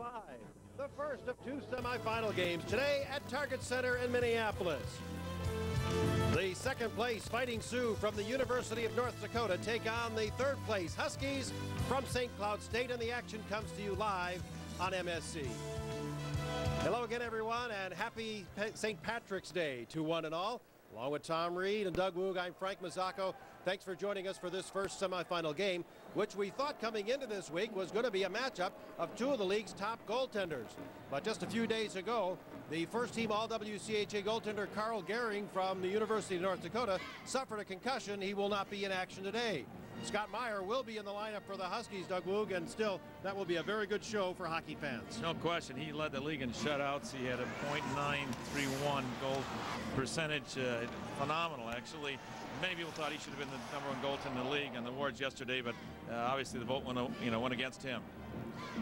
Five, the first of two semifinal games today at Target Center in Minneapolis. The second place Fighting Sioux from the University of North Dakota take on the third place Huskies from St. Cloud State, and the action comes to you live on MSC. Hello again, everyone, and happy St. Patrick's Day to one and all. Along with Tom Reed and Doug Woog, I'm Frank Motzko. Thanks for joining us for this first semifinal game, which we thought coming into this week was going to be a matchup of two of the league's top goaltenders. But just a few days ago, the first-team All-WCHA goaltender Karl Goehring from the University of North Dakota suffered a concussion. He will not be in action today. Scott Meyer will be in the lineup for the Huskies, Doug Woog, and still, that will be a very good show for hockey fans. No question. He led the league in shutouts. He had a .931 goal percentage. Phenomenal, actually. Many people thought he should have been the #1 goaltender in the league on the awards yesterday, but obviously the vote went against him.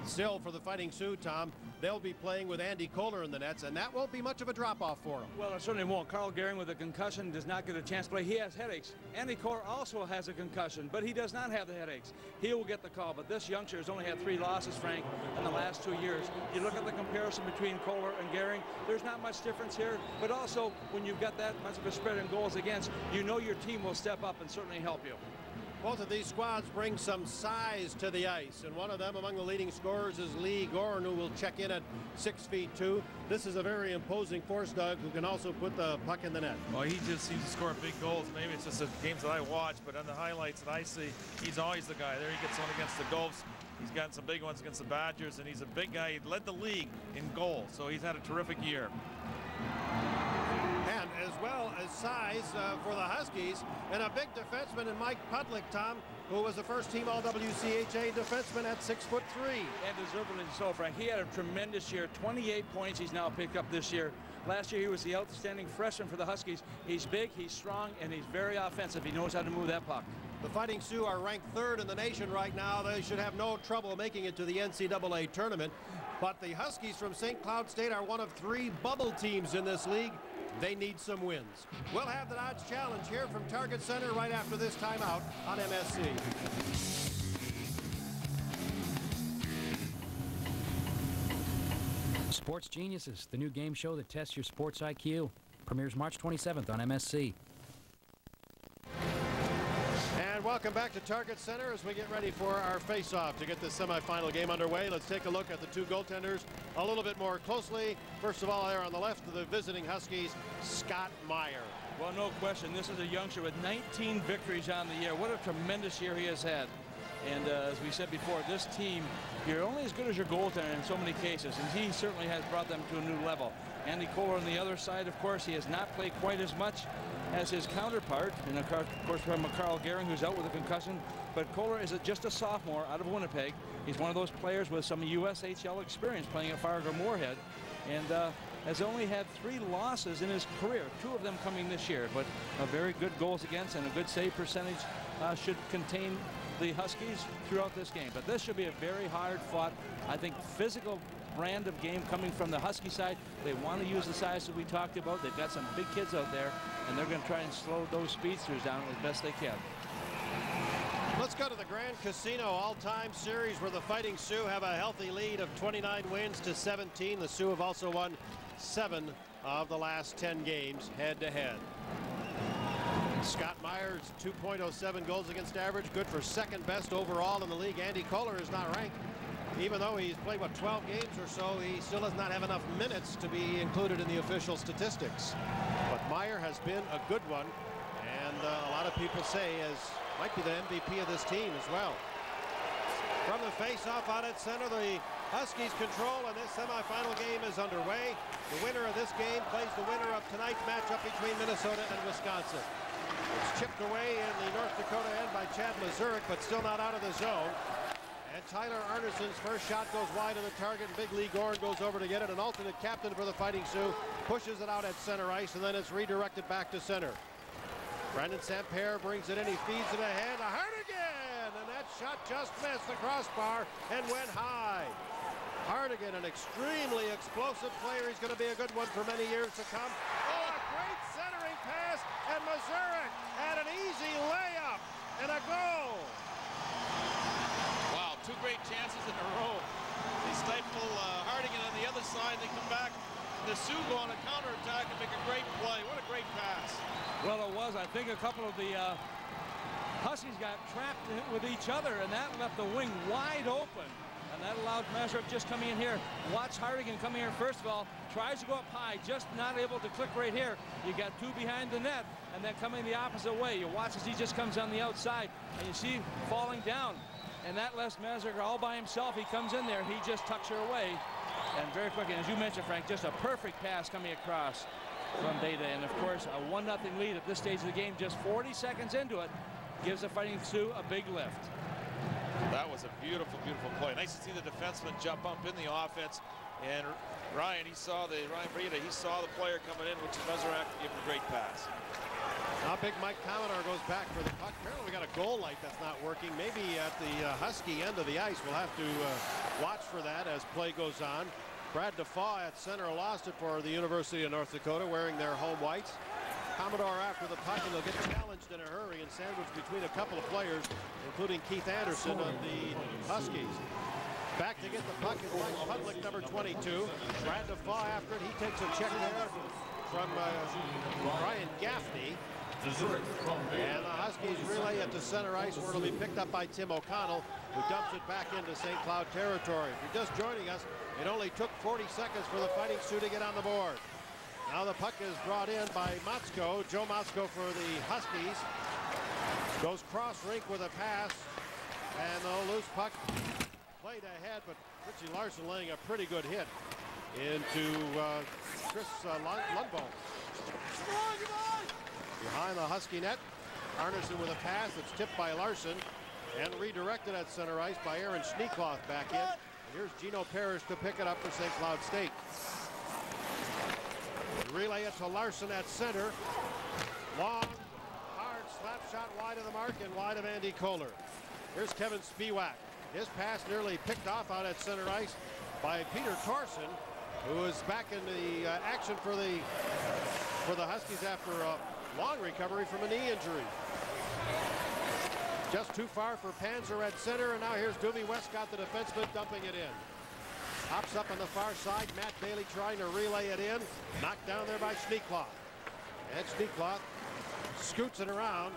Still, for the Fighting Sioux, Tom, they'll be playing with Andy Kollar in the nets, and that won't be much of a drop-off for him. Well, it certainly won't. Karl Goehring with a concussion does not get a chance to play. He has headaches. Andy Kollar also has a concussion, but he does not have the headaches. He will get the call, but this youngster has only had 3 losses, Frank, in the last 2 years. You look at the comparison between Kollar and Goehring, there's not much difference here, but also when you've got that much of a spread in goals against, you know your team will step up and certainly help you. Both of these squads bring some size to the ice, and one of them among the leading scorers is Lee Goehring, who will check in at 6'2". This is a very imposing force, Doug, who can also put the puck in the net. Well, he just seems to score big goals. Maybe it's just the games that I watch, but on the highlights that I see, he's always the guy. There he gets one against the Gulfs. He's gotten some big ones against the Badgers, and he's a big guy. He led the league in goals, so he's had a terrific year. And as well as size for the Huskies, and a big defenseman in Mike Pudlick, Tom, who was a first-team All-WCHA defenseman at 6'3". And deservedly so, Frank. He had a tremendous year. 28 points he's now picked up this year. Last year he was the outstanding freshman for the Huskies. He's big, he's strong, and he's very offensive. He knows how to move that puck. The Fighting Sioux are ranked 3rd in the nation right now. They should have no trouble making it to the NCAA tournament. But the Huskies from St. Cloud State are one of 3 bubble teams in this league. They need some wins. We'll have the Dodge Challenge here from Target Center right after this timeout on MSC. Sports Geniuses, the new game show that tests your sports IQ. Premieres March 27th on MSC. And welcome back to Target Center as we get ready for our face-off to get this semifinal game underway. Let's take a look at the 2 goaltenders a little bit more closely. First of all, there on the left of the visiting Huskies, Scott Meyer. Well, no question. This is a youngster with 19 victories on the year. What a tremendous year he has had. And as we said before, this team, you're only as good as your goaltender in so many cases, and he certainly has brought them to a new level. Andy Kollar on the other side, of course, he has not played quite as much as his counterpart, and of course from Karl Goehring, who's out with a concussion. But Kollar is just a sophomore out of Winnipeg. He's one of those players with some USHL experience playing at Fargo-Moorhead, and has only had 3 losses in his career, 2 of them coming this year. But a very good goals against and a good save percentage should contain the Huskies throughout this game. But this should be a very hard-fought, I think, physical brand of game coming from the Husky side. They want to use the size that we talked about. They've got some big kids out there, and they're going to try and slow those speedsters down as best they can. Let's go to the Grand Casino all-time series where the Fighting Sioux have a healthy lead of 29 wins to 17. The Sioux have also won 7 of the last 10 games head-to-head. Scott Meyer's 2.07 goals against average, good for 2nd best overall in the league. Andy Kollar is not ranked. Even though he's played, 12 games or so, he still does not have enough minutes to be included in the official statistics. But Meyer has been a good one, and a lot of people say might be the MVP of this team as well. From the face-off out at center, the Huskies control, and this semifinal game is underway. The winner of this game plays the winner of tonight's matchup between Minnesota and Wisconsin. It's chipped away in the North Dakota end by Chad Mazurek, but still not out of the zone. And Tyler Arnason's first shot goes wide of the target, and Big Lee Goehring goes over to get it. An alternate captain for the Fighting Sioux pushes it out at center ice, and then it's redirected back to center. Brandon Sampere brings it in, he feeds it ahead to Hardigan, and that shot just missed the crossbar and went high. Hardigan, an extremely explosive player. He's going to be a good one for many years to come. Oh, a great centering pass, and Mazurek had an easy layup and a goal. Wow, 2 great chances in a row. They stifle they come back. The Sioux go on a counterattack and make a great play. What a great pass. Well, it was. I think a couple of the Huskies got trapped with each other, and that left the wing wide open. And that allowed Meyer just coming in here. Watch Hardigan coming here first of all. Tries to go up high, just not able to click right here. You got two behind the net, and then coming the opposite way. You watch as he just comes on the outside, and you see falling down. And that left Meyer all by himself. He comes in there, he just tucks her away. And very quickly, as you mentioned, Frank, just a perfect pass coming across from Beta. And of course, a 1-0 lead at this stage of the game, just 40 seconds into it, gives the Fighting Sioux a big lift. That was a beautiful, beautiful play. Nice to see the defenseman jump up in the offense. And Ryan Breda, he saw the player coming in, which Mezerak gave him a great pass. Now big Mike Commodore goes back for the puck. Apparently we got a goal light that's not working. Maybe at the Husky end of the ice. We'll have to watch for that as play goes on. Brad Defoe at center lost it for the University of North Dakota, wearing their home whites. Commodore after the puck, and they'll get challenged in a hurry and sandwiched between a couple of players, including Keith Anderson of the Huskies. Back to get the puck is Mike Pudlick, number 22. Brad Defoe after it. He takes a check there from Brian Gaffney. And the Huskies relay it to center ice, where it'll be picked up by Tim O'Connell, who dumps it back into St. Cloud territory. If you're just joining us, it only took 40 seconds for the Fighting Sioux to get on the board. Now the puck is brought in by Motzko. Joe Motzko for the Huskies. Goes cross rink with a pass. And the loose puck played ahead, but Richie Larson laying a pretty good hit into Chris Lundbohm. Behind the Husky net, Arnason with a pass that's tipped by Larson and redirected at center ice by Aaron Schneekloth back in. And here's Gino Parrish to pick it up for St. Cloud State. Relay it to Larson at center. Long, hard slap shot wide of the mark and wide of Andy Kollar. Here's Kevin Spiewak. His pass nearly picked off out at center ice by Peter Thorson, who is back in the action for the Huskies after a long recovery from a knee injury. Just too far for Panzer at center, and now here's Doobie Westcott, the defenseman, dumping it in. Hops up on the far side. Matt Bailey trying to relay it in. Knocked down there by Schneekloth. And Schneekloth scoots it around.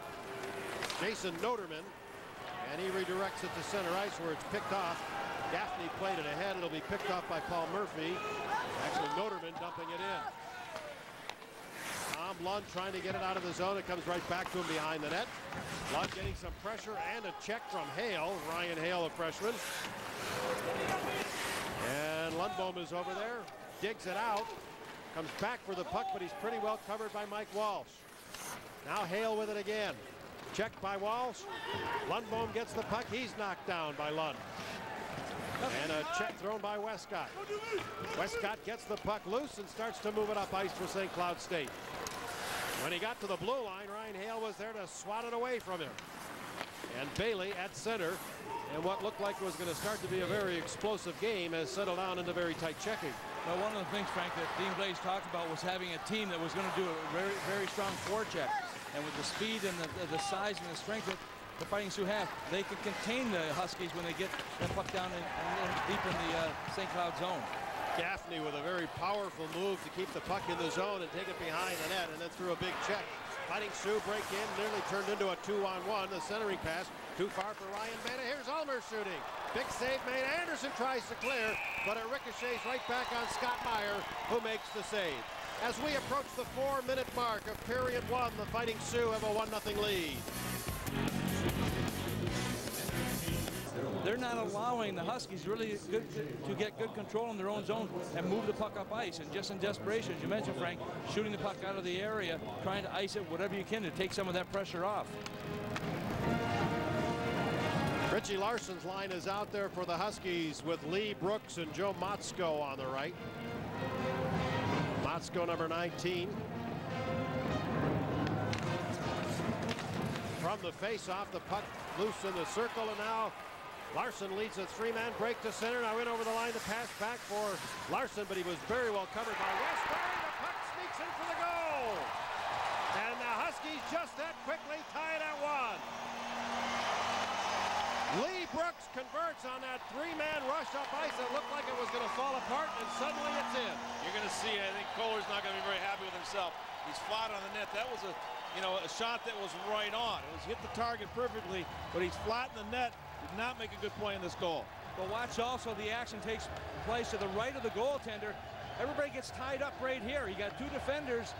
Jason Noterman. And he redirects it to center ice where it's picked off. Gaffney played it ahead. It'll be picked off by Paul Murphy. Actually, Noterman dumping it in. Tom Lund trying to get it out of the zone. It comes right back to him behind the net. Lund getting some pressure and a check from Hale. Ryan Hale, a freshman. And Lundbohm is over there, digs it out, comes back for the puck, but he's pretty well covered by Mike Walsh. Now Hale with it again. Checked by Walsh. Lundbohm gets the puck. He's knocked down by Lund. And a check thrown by Westcott. Westcott gets the puck loose and starts to move it up ice for St. Cloud State. When he got to the blue line, Ryan Hale was there to swat it away from him. And Bailey at center. And what looked like was going to start to be a very explosive game has settled down into very tight checking. Well, one of the things, Frank, that Dean BLAIS talked about was having a team that was going to do a very, very strong forecheck. And with the speed and the size and the strength that the Fighting Sioux have, they could contain the Huskies when they get that puck down and deep in the St. Cloud zone. Gaffney with a very powerful move to keep the puck in the zone and take it behind the net, and then threw a big check. Fighting Sioux break in, nearly turned into a 2-on-1. The centering pass too far for Ryan Beta. Here's Ulmer shooting. Big save made. Anderson tries to clear, but it ricochets right back on Scott Meyer, who makes the save. As we approach the 4-minute mark of period 1, the Fighting Sioux have a 1-0 lead. They're not allowing the Huskies really to get good control in their own zone and move the puck up ice. And just in desperation, as you mentioned, Frank, shooting the puck out of the area, trying to ice it whatever you can to take some of that pressure off. Richie Larson's line is out there for the Huskies with Lee Brooks and Joe Motzko on the right. Motzko, number 19. From the face-off, the puck loose in the circle, and now Larson leads a three-man break to center. Now in over the line to pass back for Larson, but he was very well covered by Westbury. The puck sneaks in for the goal. And the Huskies just that quickly tie it at 1. Lee Brooks converts on that three-man rush up ice. It looked like it was going to fall apart, and suddenly it's in. You're going to see, I think Kollar's not going to be very happy with himself. He's flat on the net. That was a shot that was right on. It was hit the target perfectly, but he's flat in the net. Did not make a good play in this goal. But watch also the action takes place to the right of the goaltender. Everybody gets tied up right here. You got two defenders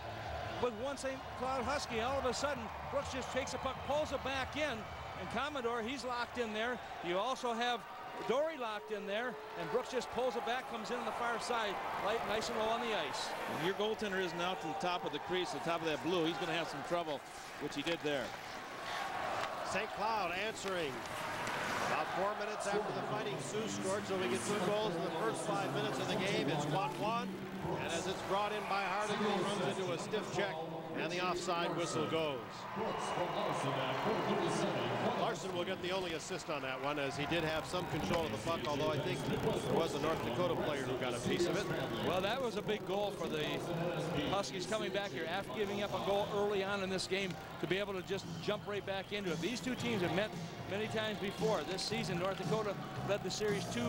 with one St. Cloud Husky. All of a sudden, Brooks just takes the puck, pulls it back in, and Commodore, he's locked in there. You also have Dory locked in there, and Brooks just pulls it back, comes in on the far side, nice and low on the ice. When your goaltender isn't out to the top of the crease, the top of that blue, he's going to have some trouble, which he did there. St. Cloud answering. About 4 minutes after the Fighting Sioux scored, so we get 2 goals in the first 5 minutes of the game. It's 1-1, and as it's brought in by Hardigan, he runs into a stiff check, and the offside whistle goes. Larson will get the only assist on that one, as he did have some control of the puck, although I think there was a North Dakota player who got a piece of it. Well, that was a big goal for the Huskies coming back here after giving up a goal early on in this game to be able to just jump right back into it. These two teams have met many times before. This season, North Dakota led the series 2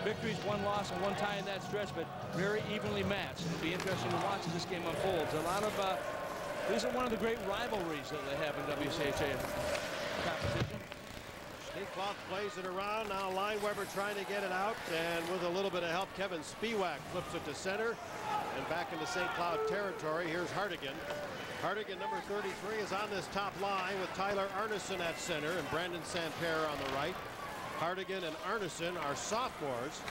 victories, 1 loss, and 1 tie in that stretch, but very evenly matched. It'll be interesting to watch as this game unfolds. A lot of these are one of the great rivalries that they have in WCHA competition. St. Cloud plays it around. Now Lineweber trying to get it out, and with a little bit of help, Kevin Spiewak flips it to center and back into St. Cloud territory. Here's Hardigan. Hardigan, number 33, is on this top line with Tyler Arnason at center and Brandon Santerre on the right. Hardigan and Arnason are sophomores.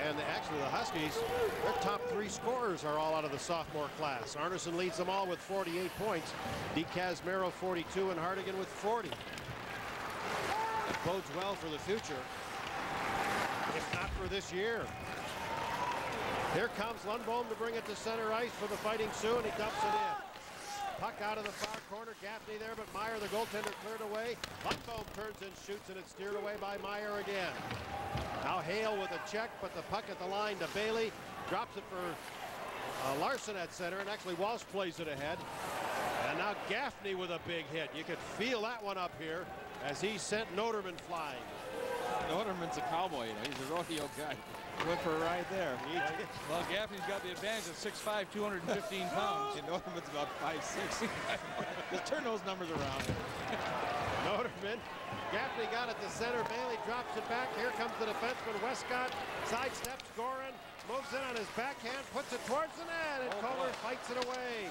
And actually the Huskies, their top 3 scorers are all out of the sophomore class. Arnason leads them all with 48 points. DeCasmero 42 and Hardigan with 40. It bodes well for the future, if not for this year. Here comes Lundbohm to bring it to center ice for the Fighting Sioux, and he dumps it in. Puck out of the far corner, Gaffney there, but Meyer, the goaltender, cleared away. Lundbohm turns and shoots, and it's steered away by Meyer again. Now Hale with a check, but the puck at the line to Bailey. Drops it for Larson at center, and actually Walsh plays it ahead. And now Gaffney with a big hit. You could feel that one up here as he sent Noterman flying. Noterman's a cowboy, you know, he's a rodeo guy. Went for a ride there. Well, Gaffney's got the advantage of 6'5", 215 pounds. And Noterman's about 5'6". Just turn those numbers around. Noterman. Gaffney got it to center. Bailey drops it back. Here comes the defenseman Westcott. Sidesteps Goehring. Moves in on his backhand. Puts it towards the net. And Kollar fights it away.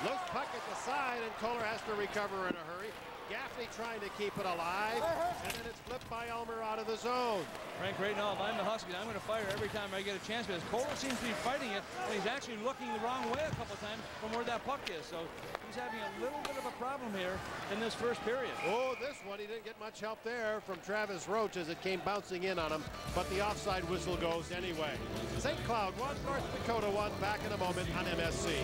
Loose puck at the side. And Kollar has to recover in a hurry. Gaffney trying to keep it alive. And then it's flipped by Elmer out of the zone. Frank, right now, if I'm the Huskies, I'm going to fire every time I get a chance, because Kollar seems to be fighting it, and he's actually looking the wrong way a couple times from where that puck is. So he's having a little bit of a problem here in this first period. Oh, this one, he didn't get much help there from Travis Roche as it came bouncing in on him, but the offside whistle goes anyway. St. Cloud 1, North Dakota 1, back in a moment on MSC.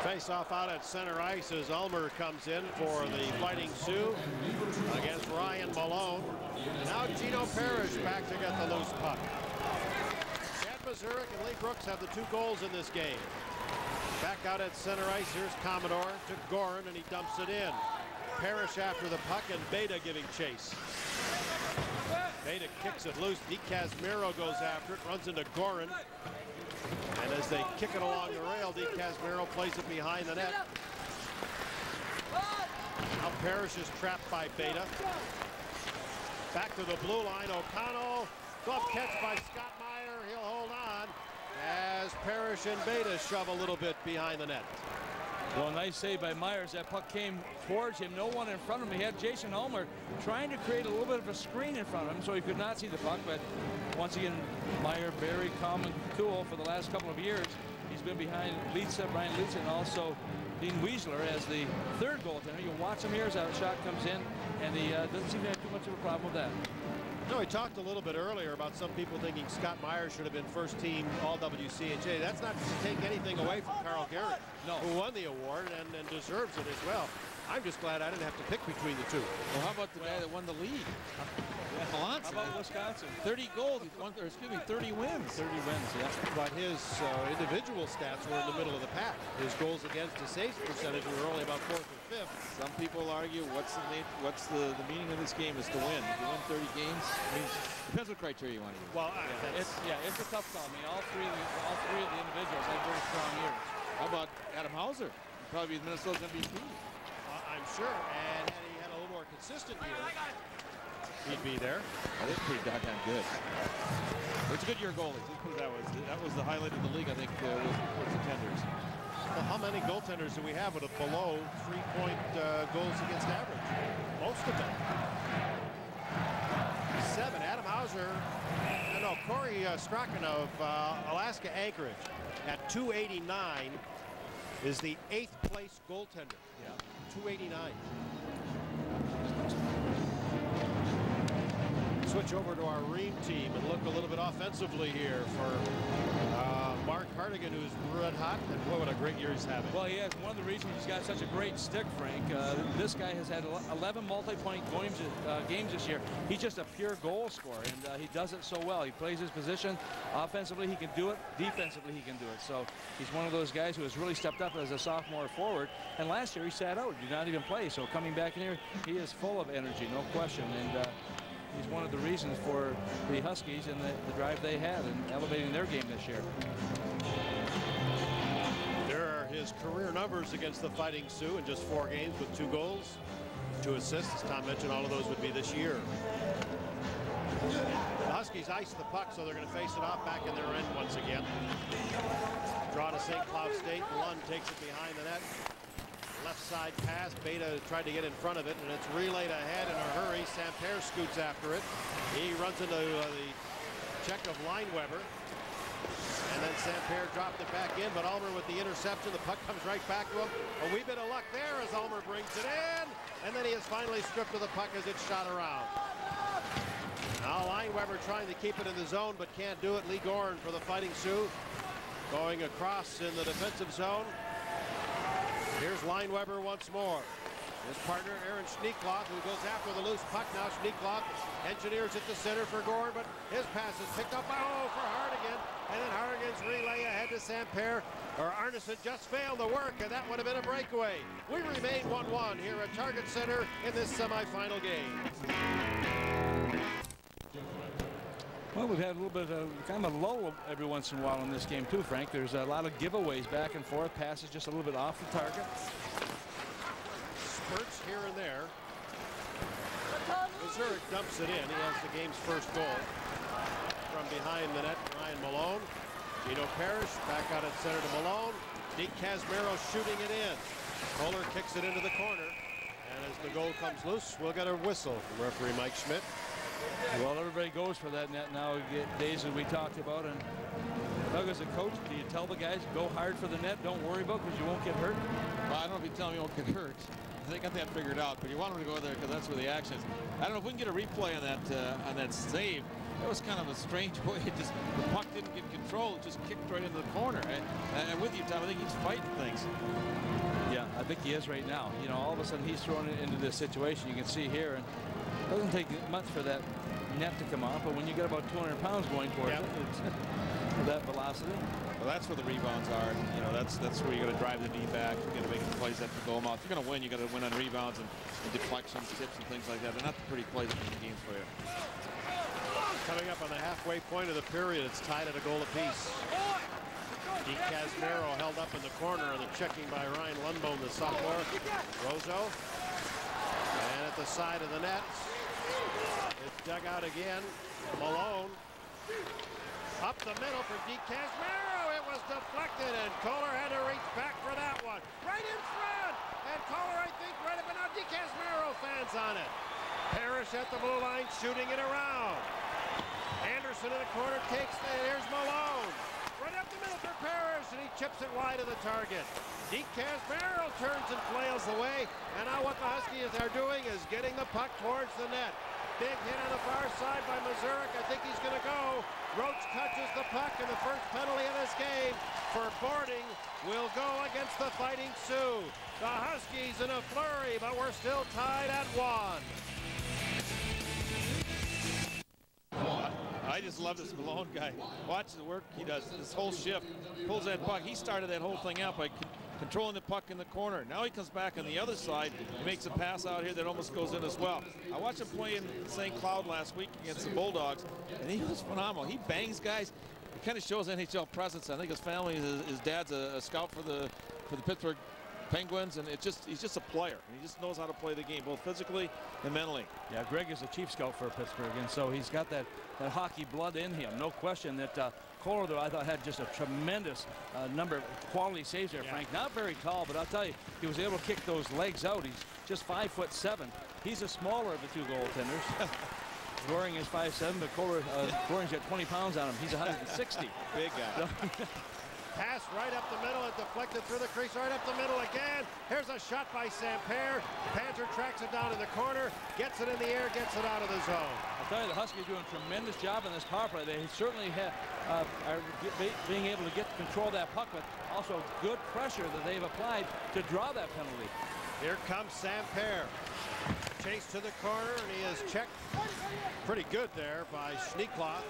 Face-off out at center ice as Ulmer comes in for the Fighting Sioux against Ryan Malone. Now Gino Parrish back to get the loose puck. Chad Mazurek and Lee Brooks have the 2 goals in this game. Back out at center ice, here's Commodore to Goehring, and he dumps it in. Parrish after the puck, and Beta giving chase. Beta kicks it loose. DeCasmero goes after it, runs into Goehring. And as they kick it along the rail, DeCasmero plays it behind the net. Now Parrish is trapped by Beta. Back to the blue line, O'Connell. Glove catch by Scott Meyer. He'll hold on as Parrish and Beta shove a little bit behind the net. Well, nice save by Myers. That puck came towards him. No one in front of him. He had Jason Ulmer trying to create a little bit of a screen in front of him so he could not see the puck. But once again, Meyer very calm and cool for the last couple of years. He's been behind Brian Lietza, and also Dean Weisler as the 3rd goaltender. You watch him here as that shot comes in, and he doesn't seem to have too much of a problem with that. No, we talked a little bit earlier about some people thinking Scott Meyer should have been first team All-WCHA. That's not to take anything away from Karl Goehring, no, who won the award and deserves it as well. I'm just glad I didn't have to pick between the two. Well, how about the guy that won the league? How about Wisconsin? 30 goals, he's won, or excuse me, 30 wins. 30 wins, yeah. But his individual stats were in the middle of the pack. His goals against to saves percentage were only about 4th or 5th. Some people argue what's the meaning of this game is to win. If you win 30 games, I mean, depends what criteria you want to use. Well, it's a tough call. I mean, all three of the individuals had very strong years. How about Adam Hauser? He'd probably be Minnesota's MVP. I'm sure, and had he had a little more consistent year, he'd be there. I think pretty goddamn good. It's a good year goalie. Just put it that way. That was the highlight of the league, I think, was the tenders. Well, how many goaltenders do we have with a below 3-point goals against average? Most of them. 7. Adam Hauser. No, Corey Strachan of Alaska Anchorage at 289 is the 8th place goaltender. Yeah. 289. Switch over to our Ream team and look a little bit offensively here for Mark Hartigan, who's red hot, and what a great year he's having. Well, he has. One of the reasons he's got such a great stick, Frank, this guy has had 11 multi-point games this year. He's just a pure goal scorer, and he does it so well. He plays his position. Offensively, he can do it. Defensively, he can do it. So he's one of those guys who has really stepped up as a sophomore forward. And last year, he sat out, did not even play. So coming back in here, he is full of energy, no question. And he's one of the reasons for the Huskies and the drive they had in elevating their game this year. There are his career numbers against the Fighting Sioux in just 4 games with 2 goals, 2 assists. As Tom mentioned, all of those would be this year. The Huskies ice the puck, so they're going to face it off back in their end once again. Draw to St. Cloud State. Lund takes it behind the net. Left side pass. Beta tried to get in front of it, and it's relayed ahead in a hurry. Samper scoots after it. He runs into the check of Lineweber. And then Samper dropped it back in, but Ulmer with the interception. The puck comes right back to him. A wee bit of luck there as Ulmer brings it in. And then he is finally stripped of the puck as it's shot around. Now Lineweber trying to keep it in the zone, but can't do it. Lee Goehring for the Fighting Sioux. Going across in the defensive zone. Here's Lineweber once more. His partner, Aaron Schneekloth, who goes after the loose puck. Now Schneekloth engineers at the center for Goehring, but his pass is picked up by for Hartigan. And then Hartigan's relay ahead to Samper. Arnason just failed to work, and that would have been a breakaway. We remain 1-1 here at Target Center in this semifinal game. Well, we've had a little bit of kind of a lull every once in a while in this game too, Frank. There's a lot of giveaways back and forth. Passes just a little bit off the target. Spurts here and there. Zurich dumps it in. He has the game's first goal. From behind the net, Ryan Malone. Gino Parrish back out at center to Malone. Deke Casmero shooting it in. Kollar kicks it into the corner. And as the goal comes loose, we'll get a whistle from referee Mike Schmidt. Well, everybody goes for that net now. Days that we talked about, and Doug, as a coach, do you tell the guys go hard for the net, don't worry about because you won't get hurt? Well, I don't know if you tell me you won't get hurt. They got that figured out, but you want them to go there because that's where the action is. I don't know if we can get a replay on that save. That was kind of a strange way. The puck didn't get control; it just kicked right into the corner. And with you, Tom, I think he's fighting things. Yeah, I think he is right now. You know, all of a sudden he's thrown it into this situation. You can see here, and it doesn't take much for that net to come off, but when you get about 200 pounds going towards it, it's that velocity. Well, that's where the rebounds are. You know, that's where you got to drive the knee back. You got to make the plays at the goal mouth. If you're going to win, you got to win on rebounds and deflections, tips, and things like that. They're not the pretty plays that win the games for you. Coming up on the halfway point of the period, it's tied at a goal apiece. Deke Casmero held up in the corner on the checking by Ryan Lundbom, the sophomore. Rozo. And at the side of the net, it's dug out again. Malone. Up the middle for Deke Casmero. It was deflected, and Kollar had to reach back for that one. Right in front. And Kollar, I think, right up, and now Deke Casmero fans on it. Parrish at the blue line, shooting it around. Anderson in the corner takes it. Here's Malone. Right up the middle for Parrish, and he chips it wide of the target. Deke Casmero turns and flails away, and now what the Huskies are doing is getting the puck towards the net. Big hit on the far side by Mazurek. I think he's going to go. Roche touches the puck, and the first penalty of this game for boarding will go against the Fighting Sioux. The Huskies in a flurry, but we're still tied at 1. I just love this Malone guy. Watch the work he does. This whole shift, pulls that puck. He started that whole thing out by controlling the puck in the corner. Now he comes back on the other side. He makes a pass out here that almost goes in as well. I watched him play in St. Cloud last week against the Bulldogs, and he was phenomenal. He bangs guys. It kind of shows NHL presence. I think his family, his dad's a scout for the Pittsburgh Penguins, and he's just a player. He just knows how to play the game, both physically and mentally. Yeah, Greg is a chief scout for Pittsburgh, and so he's got that hockey blood in him. No question that Kollar, though, I thought had just a tremendous number of quality saves there, Frank. Not very tall, but I'll tell you, he was able to kick those legs out. He's just 5'7". He's the smaller of the two goaltenders. Goehring is 5'7", but Goehring's got 20 pounds on him. He's 160. Big guy. Pass right up the middle and deflected through the crease, right up the middle again. Here's a shot by Samper. Panther tracks it down in the corner, gets it in the air, gets it out of the zone. I'll tell you, the Huskies are doing a tremendous job in this power play. They certainly are being able to get control of that puck, but also good pressure that they've applied to draw that penalty. Here comes Samper. Chase to the corner, and he is checked pretty good there by Schneekloth.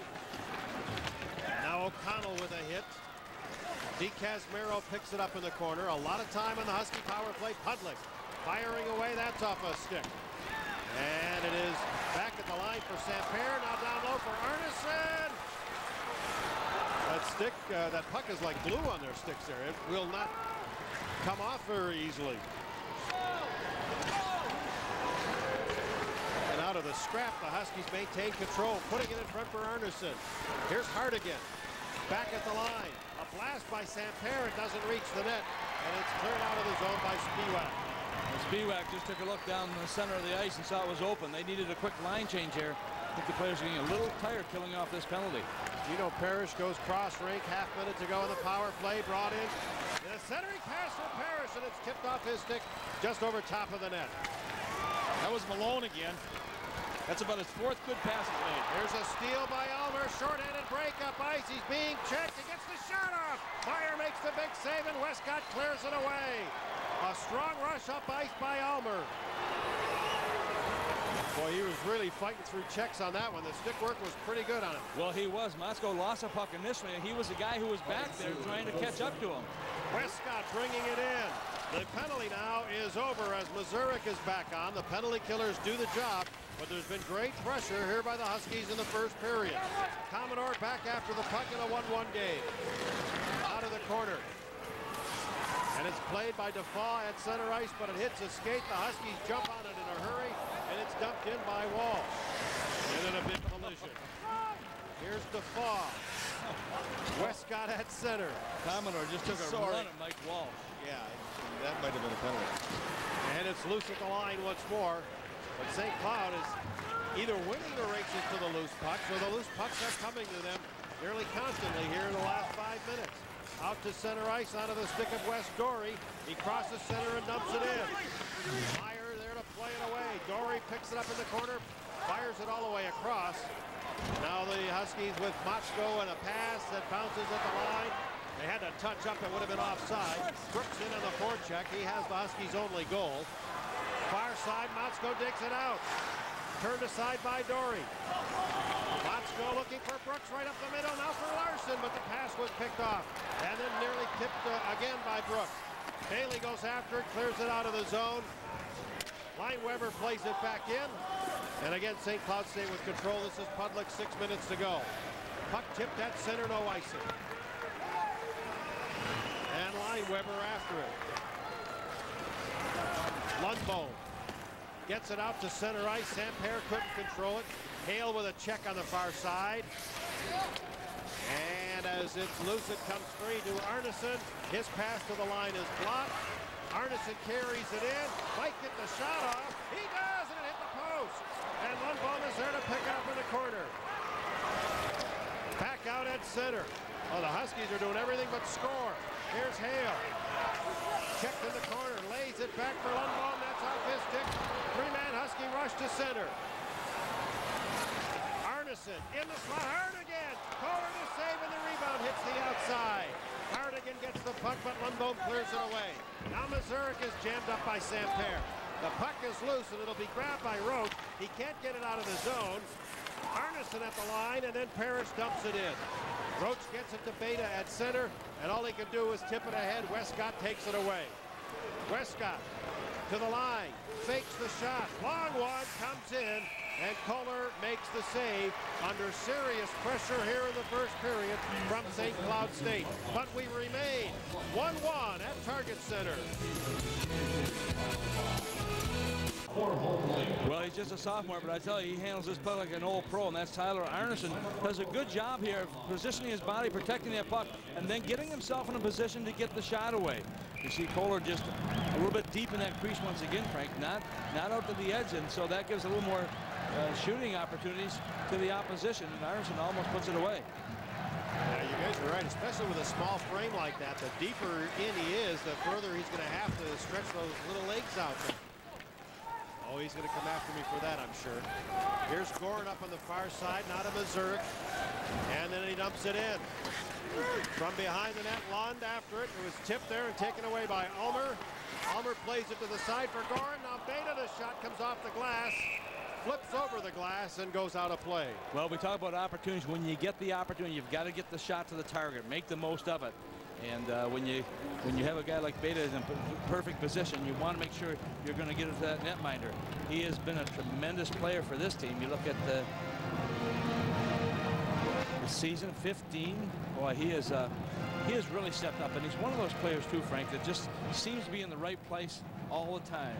Now O'Connell with a hit. DeCasmero picks it up in the corner. A lot of time on the Husky power play. Pudlick firing away. That's off a stick. And it is back at the line for Samper. Now down low for Arnason. That stick, that puck is like glue on their sticks there. It will not come off very easily. And out of the scrap, the Huskies maintain control, putting it in front for Arnason. Here's Hardigan. Back at the line. A blast by Samper. It doesn't reach the net. And it's cleared out of the zone by Spiewak. Spiewak just took a look down the center of the ice and saw it was open. They needed a quick line change here. I think the players are getting a little tired killing off this penalty. Gino Parrish goes cross rink. Half minute to go in the power play. Brought in. The centering pass for Parrish, and it's tipped off his stick just over top of the net. That was Malone again. That's about his fourth good pass he's made. Here's a steal by Ulmer. Short-handed break up ice. He's being checked. He gets the shot off. Meyer makes the big save, and Westcott clears it away. A strong rush up ice by Ulmer. Boy, he was really fighting through checks on that one. The stick work was pretty good on it. Well, he was. Motzko lost a puck initially, and he was the guy who was back there trying to catch up to him. Westcott bringing it in. The penalty now is over as Mazurek is back on. The penalty killers do the job, but there's been great pressure here by the Huskies in the first period. Commodore back after the puck in a 1-1 game. Out of the corner. And it's played by Defoe at center ice, but it hits a skate. The Huskies jump on it in a hurry, and it's dumped in by Walsh. And then a big collision. Here's Defoe. Westcott at center. Commodore just took a run at Mike Walsh. Yeah, that might have been a penalty. And it's loose at the line once more. But St. Cloud is either winning the races to the loose pucks, or the loose pucks are coming to them nearly constantly here in the last 5 minutes. Out to center ice, onto the stick of Wes Dory. He crosses center and dumps it in. Meyer there to play it away. Dory picks it up in the corner, fires it all the way across. Now the Huskies with Motzko and a pass that bounces at the line. They had to touch up, it would have been offside. Brooks in on the forecheck. He has the Huskies' only goal. Far side, Motzko digs it out. Turned aside by Dory. Motzko looking for Brooks right up the middle. Now for Larson, but the pass was picked off. And then nearly tipped again by Brooks. Bailey goes after it, clears it out of the zone. Lineweber plays it back in. And again, St. Cloud staying with control. This is Pudlick, 6 minutes to go. Puck tipped at center, no icing. And Lineweber after it. Lundbo gets it out to center ice. Samper couldn't control it. Hale with a check on the far side. And as it's loose, it comes free to Arnason. His pass to the line is blocked. Arnason carries it in. Might get the shot off. He does, and it hit the post. And Lundbo is there to pick it up in the corner. Back out at center. Oh, the Huskies are doing everything but score. Here's Hale. Checked in the corner, lays it back for Lundbo. That's off his stick. Three-man Husky rush to center. Arnason in the slot. Hard again. Kollar to save, and the rebound hits the outside. Hardigan gets the puck, but Lundholm clears it away. Now Mazurek is jammed up by Samper. The puck is loose, and it'll be grabbed by Roche. He can't get it out of the zone. Arnason at the line, and then Parrish dumps it in. Roche gets it to Beta at center, and all he can do is tip it ahead. Westcott takes it away. Westcott to the line, fakes the shot. Long one comes in, and Kollar makes the save under serious pressure here in the first period from St. Cloud State. But we remain 1-1 at Target Center. Well, he's just a sophomore, but I tell you, he handles this puck like an old pro, and that's Tyler Arnason. Does a good job here of positioning his body, protecting that puck, and then getting himself in a position to get the shot away. You see Kollar just a little bit deep in that crease once again, Frank, not out to the edge, and so that gives a little more shooting opportunities to the opposition, and Arnason almost puts it away. Yeah, you guys are right, especially with a small frame like that. The deeper in he is, the further he's going to have to stretch those little legs out there. Oh, he's going to come after me for that, I'm sure. Here's Goehring up on the far side, not a Mazurek. And then he dumps it in. From behind the net, Lund after it. It was tipped there and taken away by Ulmer. Ulmer plays it to the side for Goehring. Now Beta, the shot comes off the glass, flips over the glass, and goes out of play. Well, we talk about opportunities. When you get the opportunity, you've got to get the shot to the target, make the most of it. And when you have a guy like Beta in perfect position, you want to make sure you're going to get it to that netminder. He has been a tremendous player for this team. You look at the season 15. Boy, he has really stepped up, and he's one of those players too, Frank, that just seems to be in the right place all the time.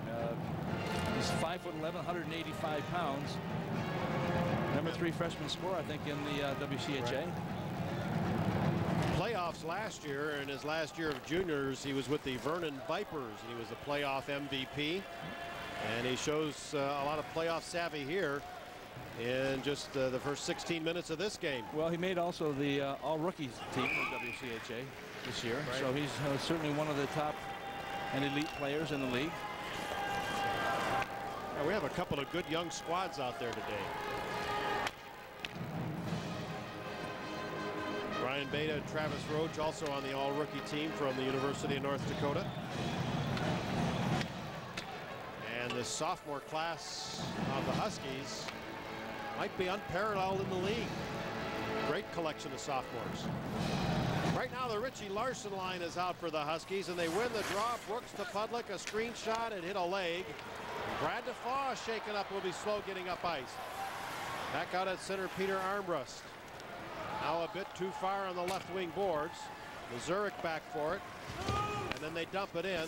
He's 5'11", 185 pounds. Number 3 freshman scorer, I think, in the WCHA. Right. Playoffs last year, in his last year of juniors, he was with the Vernon Vipers, and he was a playoff MVP. And he shows a lot of playoff savvy here in just the first 16 minutes of this game. Well, he made also the all-rookie team in WCHA this year, right. So he's certainly one of the top and elite players in the league. Yeah, we have a couple of good young squads out there today. Ryan Beta, Travis Roche also on the all-rookie team from the University of North Dakota. And the sophomore class of the Huskies might be unparalleled in the league. Great collection of sophomores. Right now the Richie Larson line is out for the Huskies, and they win the draw. Brooks to Pudlick, a screen shot, and hit a leg. Brad DeFaw shaken up, will be slow getting up ice. Back out at center, Peter Armbrust. Now a bit too far on the left wing boards. Mazurek back for it, and then they dump it in.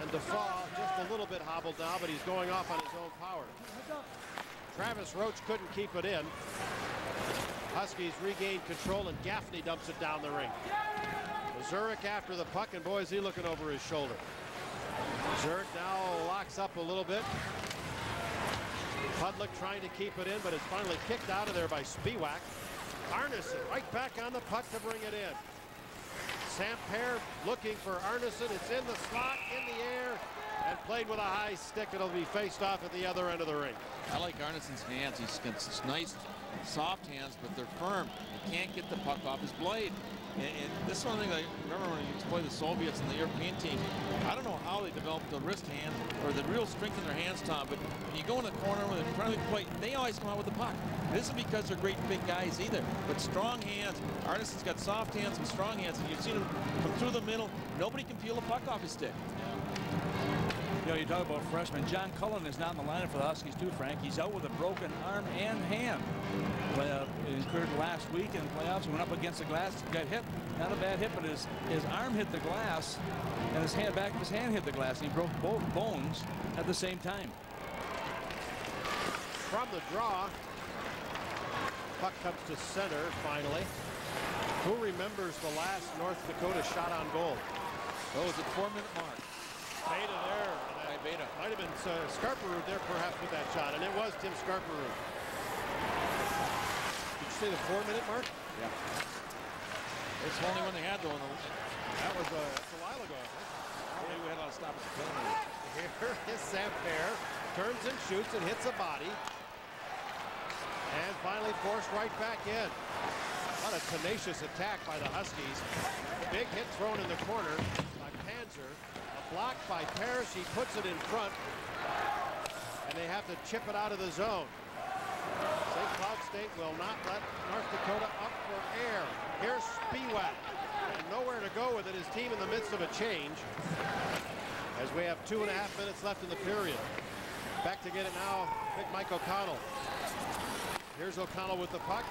And DeFaw just a little bit hobbled now, but he's going off on his own power. Travis Roche couldn't keep it in. Huskies regained control, and Gaffney dumps it down the ring. Mazurek after the puck, and boy, is he looking over his shoulder. Mazurek now locks up a little bit. Pudlick trying to keep it in, but it's finally kicked out of there by Spiewak. Arnason right back on the puck to bring it in. Samper looking for Arnason. It's in the slot, in the air, and played with a high stick. It'll be faced off at the other end of the ring. I like Arnason's hands. He's got such nice, soft hands, but they're firm. He can't get the puck off his blade. And this is one thing I remember when you used to play the Soviets and the European teams. I don't know how they developed the wrist hands or the real strength in their hands, Tom, but when you go in the corner when they're trying to play, they always come out with the puck. This is because they're great big guys either, but strong hands. Arnason's got soft hands and strong hands, and you've seen him come through the middle. Nobody can peel the puck off his stick. You know, you talk about freshmen. John Cullen is not in the lineup for the Huskies too, Frank. He's out with a broken arm and hand. It occurred last week in playoffs. He went up against the glass, got hit. Not a bad hit, but his arm hit the glass, and his hand, back of his hand hit the glass, and he broke both bones at the same time. From the draw, puck comes to center finally. Who remembers the last North Dakota shot on goal? Oh, it was a 4-minute mark. Beta there. Beta. Might have been Scarperud there perhaps with that shot, and it was Tim Scarperud. Did you say the 4-minute mark? Yeah. It's the only one they had though. That was that's a while ago. We had a lot of stop at the penalty. Here is Samper, turns and shoots and hits a body. And finally forced right back in. What a tenacious attack by the Huskies. Big hit thrown in the corner by Panzer. A block by Parrish. He puts it in front. And they have to chip it out of the zone. St. Cloud State will not let North Dakota up for air. Here's Spiewak. And nowhere to go with it. His team in the midst of a change. As we have 2.5 minutes left in the period. Back to get it now, Big Mike O'Connell. Here's O'Connell with the puck.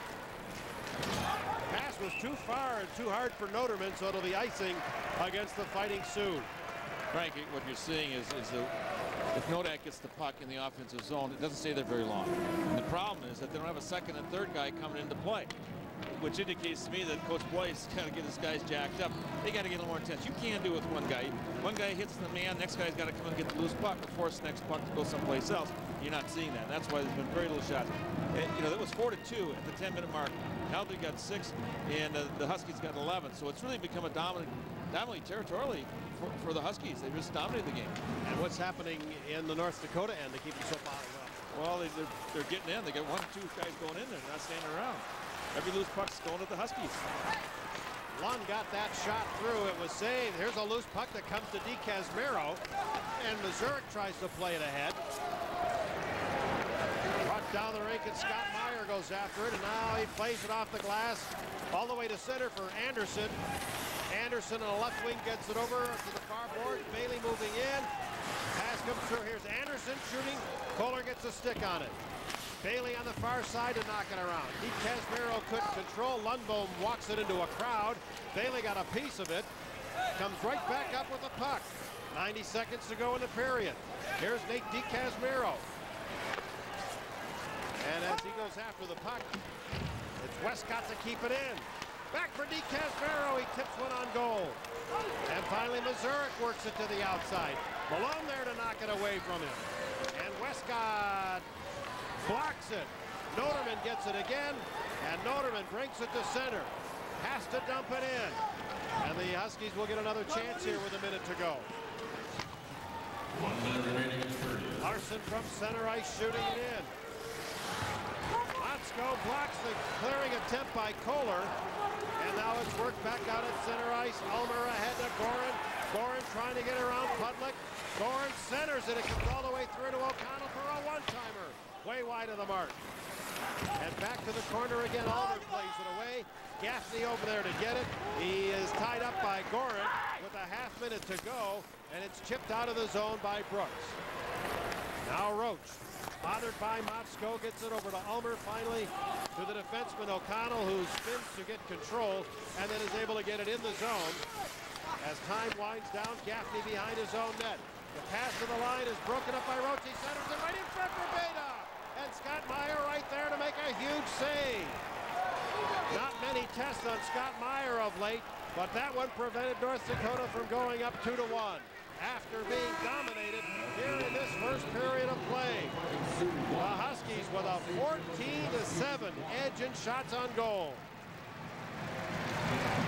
Pass was too far and too hard for Noterman, so it'll be icing against the Fighting Sioux. Frank, what you're seeing is if Nodak gets the puck in the offensive zone, it doesn't stay there very long. And the problem is that they don't have a second and third guy coming into play, which indicates to me that Coach BLAIS got to get his guys jacked up. They got to get a little more intense. You can't do it with one guy. One guy hits the man, next guy's got to come and get the loose puck and force the next puck to go someplace else. You're not seeing that. That's why there's been very little shots. And, you know, that was 4-2 at the 10-minute mark. Now they got 6, and the Huskies got 11. So it's really become a dominantly territorially for the Huskies. They just dominated the game. And what's happening in the North Dakota end to keep them so bottled up? Well, they're getting in. They got 1 or 2 guys going in there, not standing around. Every loose puck's going at the Huskies. Lund got that shot through. It was saved. Here's a loose puck that comes to DeCasmero. And Mazurek tries to play it ahead. Brought down the rink, and Scott Meyer goes after it. And now he plays it off the glass all the way to center for Anderson. Anderson on the left wing gets it over to the far board. Bailey moving in. Pass comes through. Here's Anderson shooting. Kollar gets a stick on it. Bailey on the far side to knock it around. DeCasmero couldn't control. Lundbohm walks it into a crowd. Bailey got a piece of it. Comes right back up with the puck. 90 seconds to go in the period. Here's Nate DeCasmero. And as he goes after the puck, it's Westcott to keep it in. Back for DeCasmero. He tips one on goal. And finally, Mazurek works it to the outside. Malone there to knock it away from him. And Westcott blocks it. Noterman gets it again, and Noterman brings it to center. Has to dump it in. And the Huskies will get another chance here with a minute to go. 1 minute remaining in the period. Larson from center ice shooting it in. Motzko blocks the clearing attempt by Kollar. And now it's worked back out at center ice. Ulmer ahead to Goehring. Goehring trying to get around Pudlick. Goehring centers it. It comes all the way through to O'Connell for a one-timer. Way wide of the mark. And back to the corner again. Ulmer plays it away. Gaffney over there to get it. He is tied up by Goehring with a half minute to go. And it's chipped out of the zone by Brooks. Now Roche, bothered by Motzko, gets it over to Ulmer finally to the defenseman O'Connell, who spins to get control and then is able to get it in the zone. As time winds down, Gaffney behind his own net. The pass to the line is broken up by Roche. He centers it right in front for Beta. And Scott Meyer right there to make a huge save. Not many tests on Scott Meyer of late, but that one prevented North Dakota from going up 2-1 after being dominated here in this first period of play. The Huskies with a 14-7 edge in shots on goal.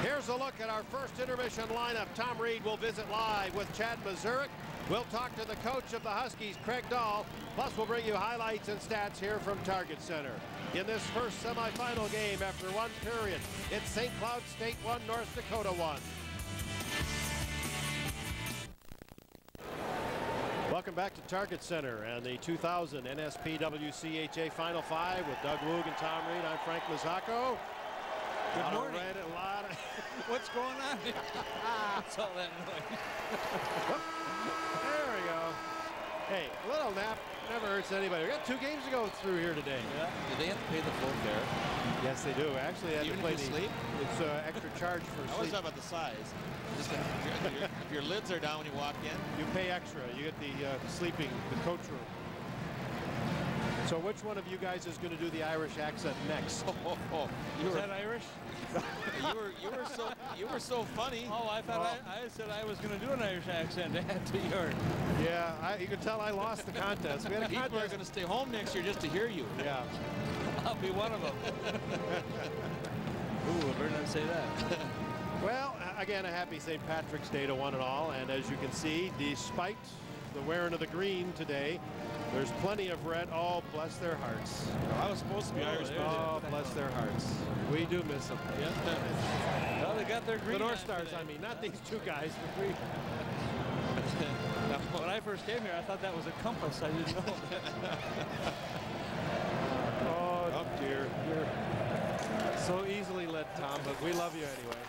Here's a look at our first intermission lineup. Tom Reed will visit live with Chad Mazurek. We'll talk to the coach of the Huskies, Craig Dahl. Plus, we'll bring you highlights and stats here from Target Center. In this first semifinal game after one period, it's St. Cloud State 1, North Dakota 1. Welcome back to Target Center and the 2000 NSP WCHA Final Five with Doug Woog and Tom Reed. I'm Frank Mazzocco. Good morning. What's going on? What's all that noise? There we go. Hey, a little nap never hurts anybody. We got 2 games to go through here today. Yeah. Do they have to pay the full fare? Yes, they do. Actually, they have Even to play if you sleep? It's extra charge for I always sleep. talk about the size. Just if your lids are down when you walk in. You pay extra. You get the sleeping, the coach room. So which one of you guys is going to do the Irish accent next? Is that Irish? you were so funny. Oh, I thought I said I was going to do an Irish accent. Add to yours. Yeah, you can tell I lost the contest. We had a People are contest. going to stay home next year just to hear you. Yeah. I'll be one of them. Ooh, I better not say that. Well, again, a happy St. Patrick's Day to one and all. And as you can see, despite the wearing of the green today. There's plenty of red. Oh, bless their hearts. I was supposed to be Irish. Oh, bless their hearts. We do miss them. Yeah. Well, they got their green. The North Stars, I mean, not these two guys, but we. When I first came here, I thought that was a compass. I didn't know that. Oh, dear. You're so easily led, Tom, but we love you anyway.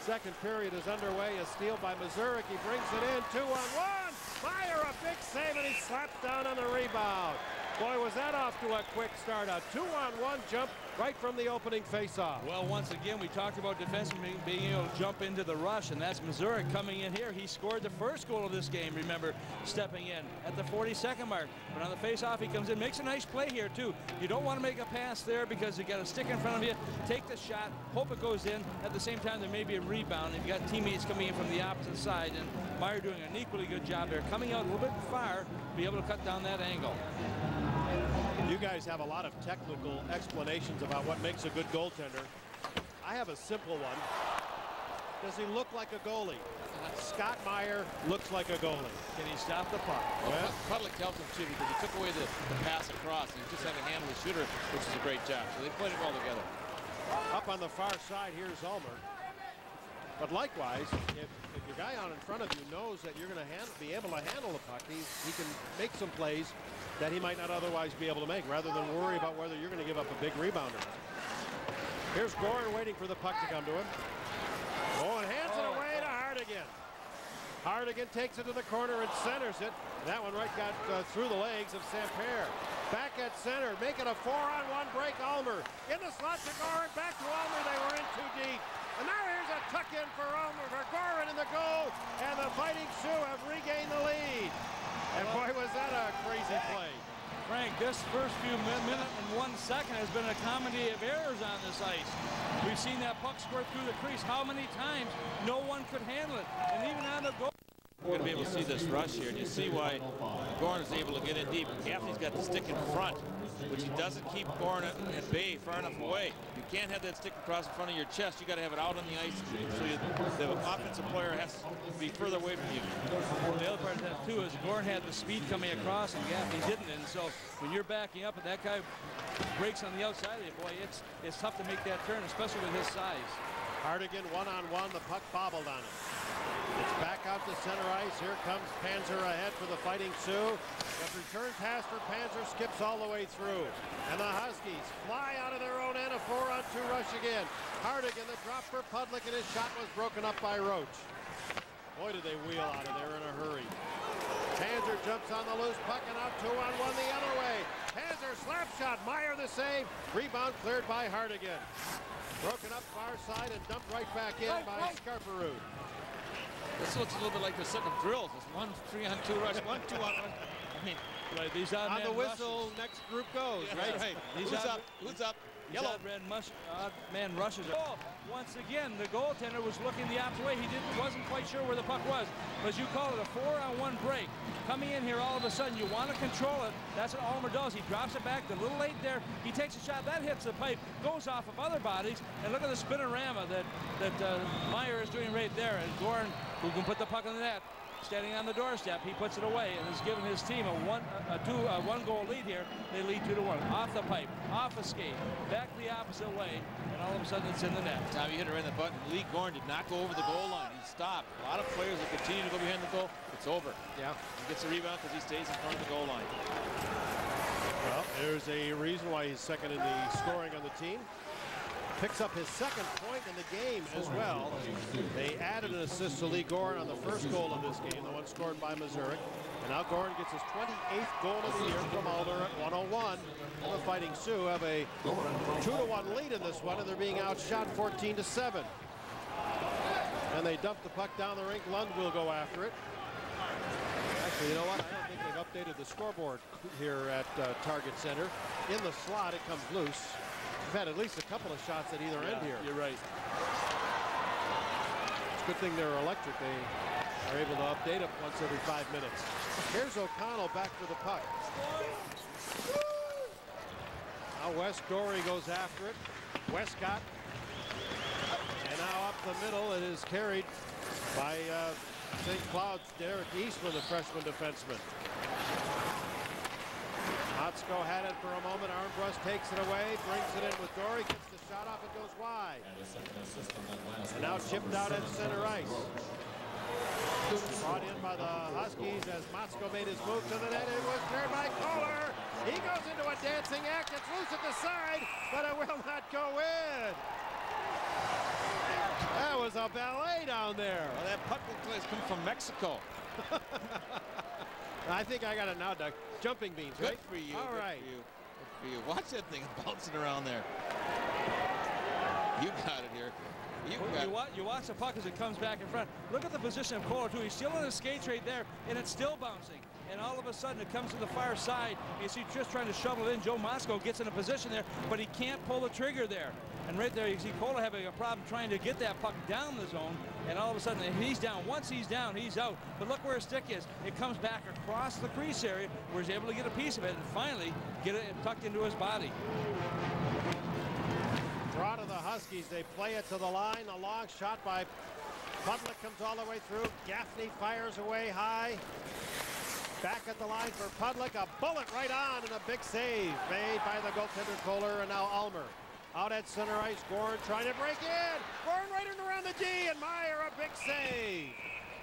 Second period is underway. A steal by Missouri. He brings it in. 2-on-1. Meyer, a big save, and he slaps down on the rebound. Boy, was that off to a quick start. A 2-on-1 jump right from the opening faceoff. Well, once again, we talked about defensemen being able to jump into the rush, and that's Missouri coming in here. He scored the first goal of this game, remember, stepping in at the 42nd mark. But on the faceoff, he comes in, makes a nice play here, too. You don't want to make a pass there because you got a stick in front of you. Take the shot, hope it goes in. At the same time, there may be a rebound. If you got teammates coming in from the opposite side, and Meyer doing an equally good job there, coming out a little bit far, be able to cut down that angle. You guys have a lot of technical explanations about what makes a good goaltender. I have a simple one. Does he look like a goalie? Scott Meyer looks like a goalie. Can he stop the puck? Well, Pudlick helped him too because he took away the pass across and he just had to handle the shooter, which is a great job. So they played it well together. Up on the far side, here's Ulmer. But likewise, if your guy on in front of you knows that you're going to be able to handle the puck, he can make some plays that he might not otherwise be able to make, rather than worry about whether you're going to give up a big rebound or not. Here's Goehring waiting for the puck to come to him. Oh, and hands it away to Hardigan. Hardigan takes it to the corner and centers it. That one right got through the legs of Samper. Back at center, making a 4-on-1 break. Ulmer in the slot to Goehring. Back to Ulmer. They were in too deep. And now here's a tuck in for Ulmer, for Goehring in the goal. And the Fighting Sioux have regained the lead. And boy, was that a crazy play. Frank, this first few minutes and 1 second has been a comedy of errors on this ice. We've seen that puck squirt through the crease. How many times no one could handle it? And even on the goal. We're going to be able to see this rush here, and you see why Goehring is able to get in deep. Gaffney's got the stick in front, which he doesn't keep Goehring at bay far enough away. You can't have that stick across in front of your chest. You got to have it out on the ice, so the offensive player has to be further away from you. The other part of that too is Goehring had the speed coming across, and Gaffney didn't. And so when you're backing up and that guy breaks on the outside of you, boy, it's tough to make that turn, especially with his size. Hardigan one-on-one, the puck bobbled on him. It's back out to center ice. Here comes Panzer ahead for the Fighting Sioux. The return pass for Panzer skips all the way through. And the Huskies fly out of their own end, a 4-on-2 rush again. Hardigan, the drop for Pudlick, and his shot was broken up by Roche. Boy, did they wheel out of there in a hurry. Panzer jumps on the loose puck and out 2-on-1 the other way. Panzer slap shot, Meyer the save. Rebound cleared by Hardigan. Broken up far side and dumped right back in by Scarperud. This looks a little bit like the set of drills. It's 1 3-on-2 rush, 1 2-on-1. I mean, right, these on the whistle, rushes. Next group goes. Yeah, right. Who's up? Who's up? Yellow. Odd man rushes. Oh, once again, the goaltender was looking the opposite way. He wasn't quite sure where the puck was. But as you call it, a 4-on-1 break. Coming in here all of a sudden, you want to control it. That's what Ulmer does. He drops it back, a little late there. He takes a shot, that hits the pipe, goes off of other bodies. And look at the spinorama that Meyer is doing right there. And Goehring, who can put the puck in the net, standing on the doorstep, he puts it away and has given his team a one-goal lead here. They lead 2-1. Off the pipe, off a skate, back the opposite way, and all of a sudden it's in the net. Time you hit it right in the button. Lee Goehring did not go over the goal line. He stopped. A lot of players that continue to go behind the goal. It's over. Yeah. He gets a rebound because he stays in front of the goal line. Well, there's a reason why he's second in the scoring on the team. Picks up his second point in the game as well. They added an assist to Lee Goehring on the first goal of this game, the one scored by Missouri. And now Goehring gets his 28th goal of the year from Ulmer at 101. And the Fighting Sioux have a 2-1 lead in this one, and they're being outshot 14-7. And they dump the puck down the rink. Lund will go after it. Actually, you know what? I don't think they've updated the scoreboard here at Target Center. In the slot, it comes loose. We've had at least a couple of shots at either end here. You're right. It's a good thing they're electric. They are able to update it once every 5 minutes. Here's O'Connell back for the puck. Now Wes Goehring goes after it. Westcott. And now up the middle, it is carried by St. Cloud's Derek Eastman, the freshman defenseman. Motzko had it for a moment. Armbrust takes it away, brings it in with Dory, gets the shot off, and goes wide. And now chipped out at center ice. Brought in by the Huskies as Motzko made his move to the net. It was cleared by Kollar. He goes into a dancing act. It's loose at the side, but it will not go in. That was a ballet down there. Well, that Pudlick has come from Mexico. I think I got it now, Doug. Jumping beans, Good right? for you. All good right. For you. Good for you. Watch that thing bouncing around there. You got it here. You watch the puck as it comes back in front. Look at the position of Kollar, too. He's still on his skates right there, and it's still bouncing. And all of a sudden, it comes to the far side. You see just trying to shovel it in. Joe Motzko gets in a position there, but he can't pull the trigger there. And right there, you see Kollar having a problem trying to get that puck down the zone. And all of a sudden, he's down. Once he's down, he's out. But look where his stick is. It comes back across the crease area where he's able to get a piece of it and finally get it tucked into his body. Draw to the Huskies. They play it to the line. A long shot by Pudlick comes all the way through. Gaffney fires away high. Back at the line for Pudlick. A bullet right on and a big save made by the goaltender Kollar, and now Ulmer. Out at center ice, Goehring trying to break in. Goehring right in around the D, and Meyer a big save.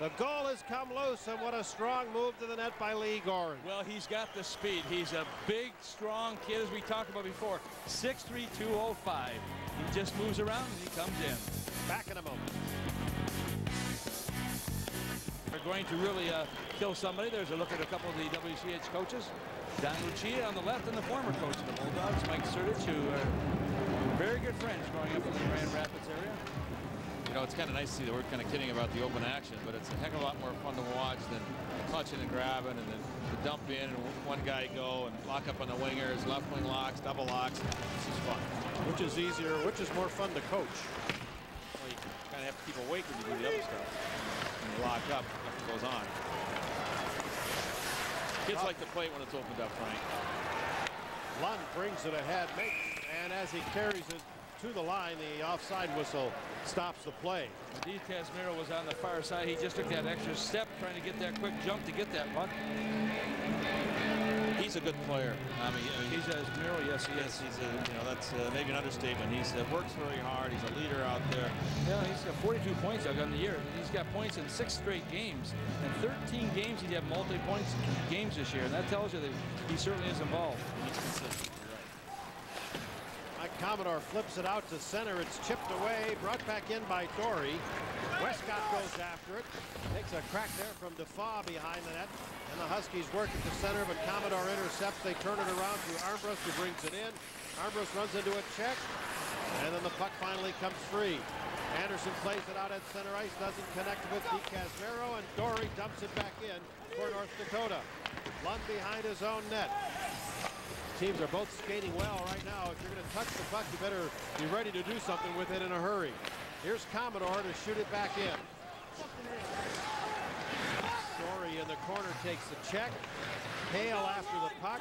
The goal has come loose, and what a strong move to the net by Goehring. Well, he's got the speed. He's a big, strong kid, as we talked about before. 6'3", 205. He just moves around and he comes in. Back in a moment. They're going to really kill somebody. There's a look at a couple of the WCHA coaches. Don Lucia on the left and the former coach of the Bulldogs, Mike Sertich, who are very good friends growing up in the Grand Rapids area. You know, it's kind of nice to see that we're kind of kidding about the open action, but it's a heck of a lot more fun to watch than clutching and grabbing and then the dump in and one guy go and lock up on the wingers, left wing locks, double locks. This is fun. Which is easier, which is more fun to coach? Well, you kind of have to keep awake when you do the other stuff. When you lock up, nothing goes on. Kids like to play when it's opened up, Frank. Lund brings it ahead, and as he carries it to the line, the offside whistle stops the play. Steve Casimiro was on the far side. He just took that extra step trying to get that quick jump to get that puck. He's a good player. I mean he's a Casimiro, yes, he is. He's a, you know, that's maybe an understatement. He's works very hard. He's a leader out there. Yeah, he's got 42 points on the year. He's got points in 6 straight games. In 13 games, he'd have multi-points games this year, and that tells you that he certainly is involved. He's consistent. Commodore flips it out to center. It's chipped away, brought back in by Dory. Westcott goes after it. Takes a crack there from Defoe behind the net. And the Huskies work at the center, but Commodore intercepts. They turn it around to Armbrust, who brings it in. Armbrust runs into a check. And then the puck finally comes free. Anderson plays it out at center ice, doesn't connect with Casimiro, and Dory dumps it back in for North Dakota. Lund behind his own net. Teams are both skating well right now. If you're going to touch the puck, you better be ready to do something with it in a hurry. Here's Commodore to shoot it back in. Story in the corner takes the check. Hale after the puck.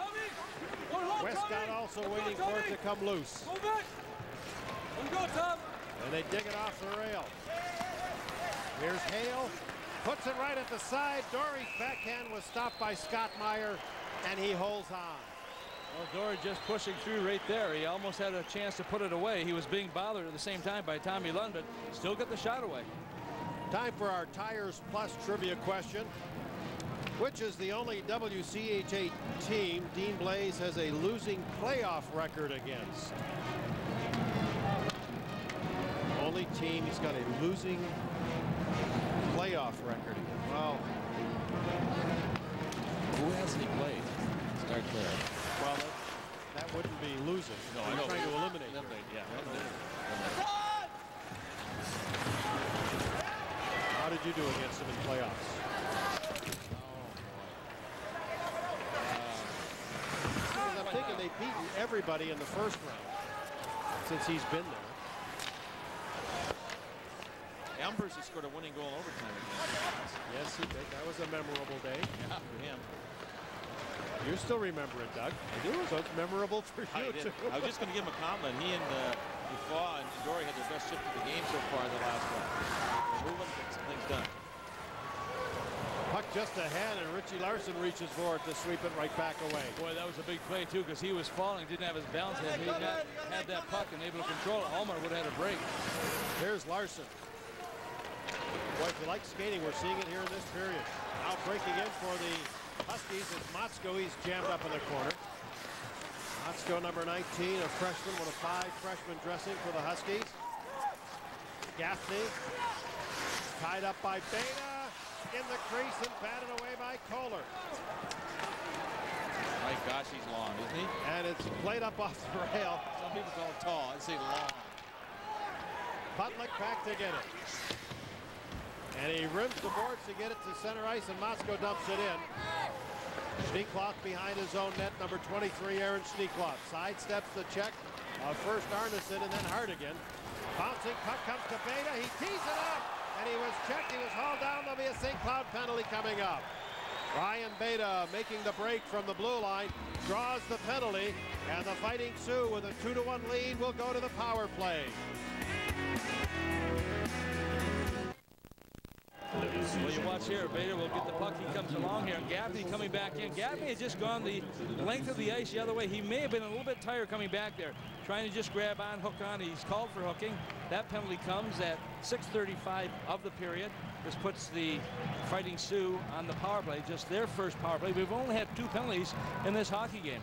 Westcott also waiting for it to come loose. And they dig it off the rail. Here's Hale. Puts it right at the side. Dory's backhand was stopped by Scott Meyer, and he holds on. Well, Dory just pushing through right there. He almost had a chance to put it away. He was being bothered at the same time by Tommy Lund, but still got the shot away. Time for our Tires Plus trivia question. Which is the only WCHA team Dean BLAIS has a losing playoff record against? Only team he's got a losing playoff record against. Well, who hasn't he played? Start there. Well, that wouldn't be losing. No, I'm I know. trying to eliminate. Yeah. How did you do against them in playoffs? I'm thinking they've beaten everybody in the first round since he's been there. Ambers has scored a winning goal in overtime again. Yes, he did. That was a memorable day. Yeah, for him. You still remember it, Doug. I do. So it's memorable for you, too. I was just going to give him a compliment. He and Defoe and Dory had their best shift of the game so far in the last one. They're moving, get some things done. Puck just ahead, and Richie Larson reaches for it to sweep it right back away. Boy, that was a big play, too, because he was falling, didn't have his balance. Had he not had that puck and able to control it, Almar would have had a break. Here's Larson. Boy, if you like skating, we're seeing it here in this period. Now breaking in for the Huskies is Motzko. He's jammed up in the corner. Motzko, number 19, a freshman, one of 5 freshmen dressing for the Huskies. Gaffney tied up by Beta in the crease and batted away by Kollar. My gosh, he's long, isn't he? And it's played up off the rail. Some people call it tall. I say long. Pudlick back to get it. And he rims the boards to get it to center ice, and Motzko dumps it in. Schneekloth behind his own net, number 23, Aaron Schneekloth. Sidesteps the check of first Arnason and then Hardigan. Bouncing puck comes to Beta. He tees it up, and he was checked. He was hauled down. There'll be a St. Cloud penalty coming up. Ryan Beta making the break from the blue line, draws the penalty, and the Fighting Sioux with a 2-1 lead will go to the power play. Well, you watch here, Bader will get the puck. He comes along here, and Gaffney coming back in. Gaffney had just gone the length of the ice the other way. He may have been a little bit tired coming back there, trying to just grab on, hook on. He's called for hooking. That penalty comes at 6:35 of the period. This puts the Fighting Sioux on the power play, just their first power play. We've only had 2 penalties in this hockey game.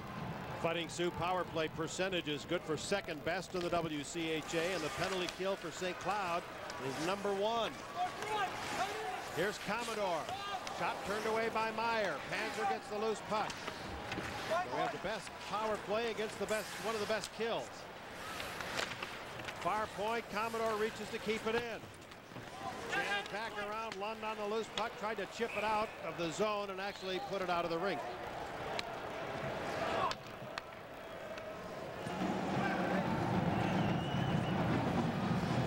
Fighting Sioux power play percentage is good for second best in the WCHA, and the penalty kill for St. Cloud is number 1. Here's Commodore. Shot turned away by Meyer. Panzer gets the loose puck. So we have the best power play against the best, one of the best kills. Far point, Commodore reaches to keep it in. Jammed back around, Lund on the loose puck, tried to chip it out of the zone and actually put it out of the rink.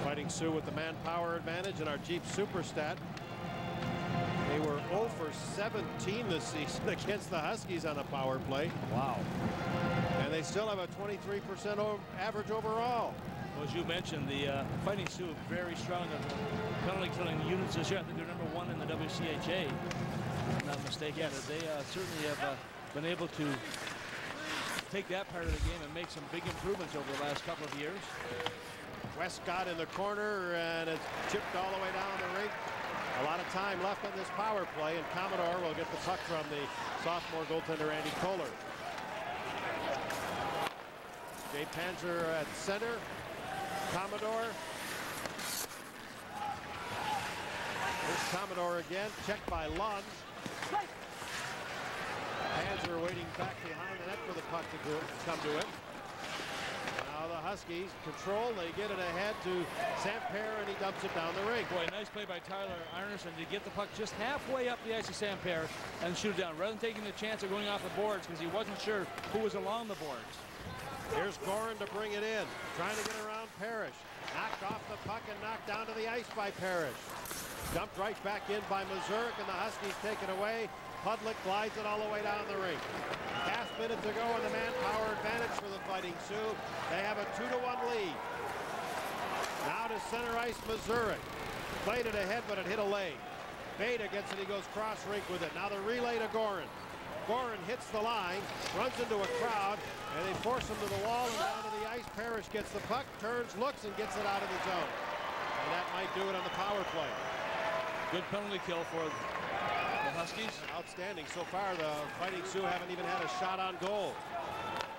Fighting Sioux with the manpower advantage in our Jeep Superstat. They were 0 for 17 this season against the Huskies on a power play. Wow. And they still have a 23% average overall. Well, as you mentioned, the Fighting Sioux very strong in penalty killing units this year. I think they're number 1 in the WCHA. If I'm not mistaken. Yes. They certainly have been able to take that part of the game and make some big improvements over the last couple of years. Westcott in the corner, and it's chipped all the way down the rink. A lot of time left on this power play, and Commodore will get the puck from the sophomore goaltender Andy Kollar. Jay Panzer at center. Commodore. Here's Commodore again, checked by Lund. Panzer waiting back behind the net for the puck to come to him. Now the Huskies control, they get it ahead to Sampere, and he dumps it down the rink. Boy, nice play by Tyler Arnason to get the puck just halfway up the ice of Sampere and shoot it down, rather than taking the chance of going off the boards because he wasn't sure who was along the boards. Here's Goehring to bring it in, trying to get around Parrish. Knocked off the puck and knocked down to the ice by Parrish. Dumped right back in by Mazurek, and the Huskies take it away. Pudlick glides it all the way down the rink. Half minute to go on the manpower advantage for the Fighting Sioux. They have a 2-1 lead. Now to center ice, Mazurek. Played it ahead, but it hit a leg. Beta gets it, he goes cross rink with it. Now the relay to Goehring. Goehring hits the line, runs into a crowd, and they force him to the wall and down to the ice. Parrish gets the puck, turns, looks, and gets it out of the zone. And that might do it on the power play. Good penalty kill for the Huskies. Outstanding. So far, the Fighting Sioux haven't even had a shot on goal.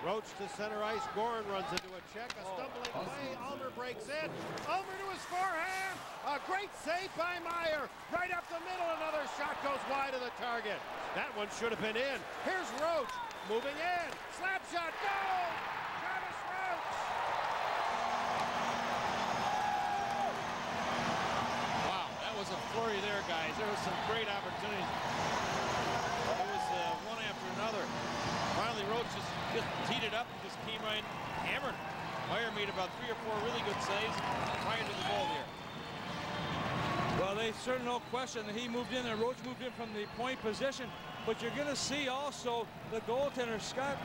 Roche to center ice. Goehring runs into a check. A stumbling play. Almer breaks in. Almer to his forehand. A great save by Meyer. Right up the middle. Another shot goes wide of the target. That one should have been in. Here's Roche moving in. Slap shot. Goal! Travis Roche! Wow, that was a flurry there, guys. There was some great opportunities. It was one after another. Finally, Roche just teed it up and just came right, hammered. Meyer made about 3 or 4 really good saves prior to the goal here. Well, they certainly no question that he moved in and Roche moved in from the point position. But you're going to see also the goaltender, Scott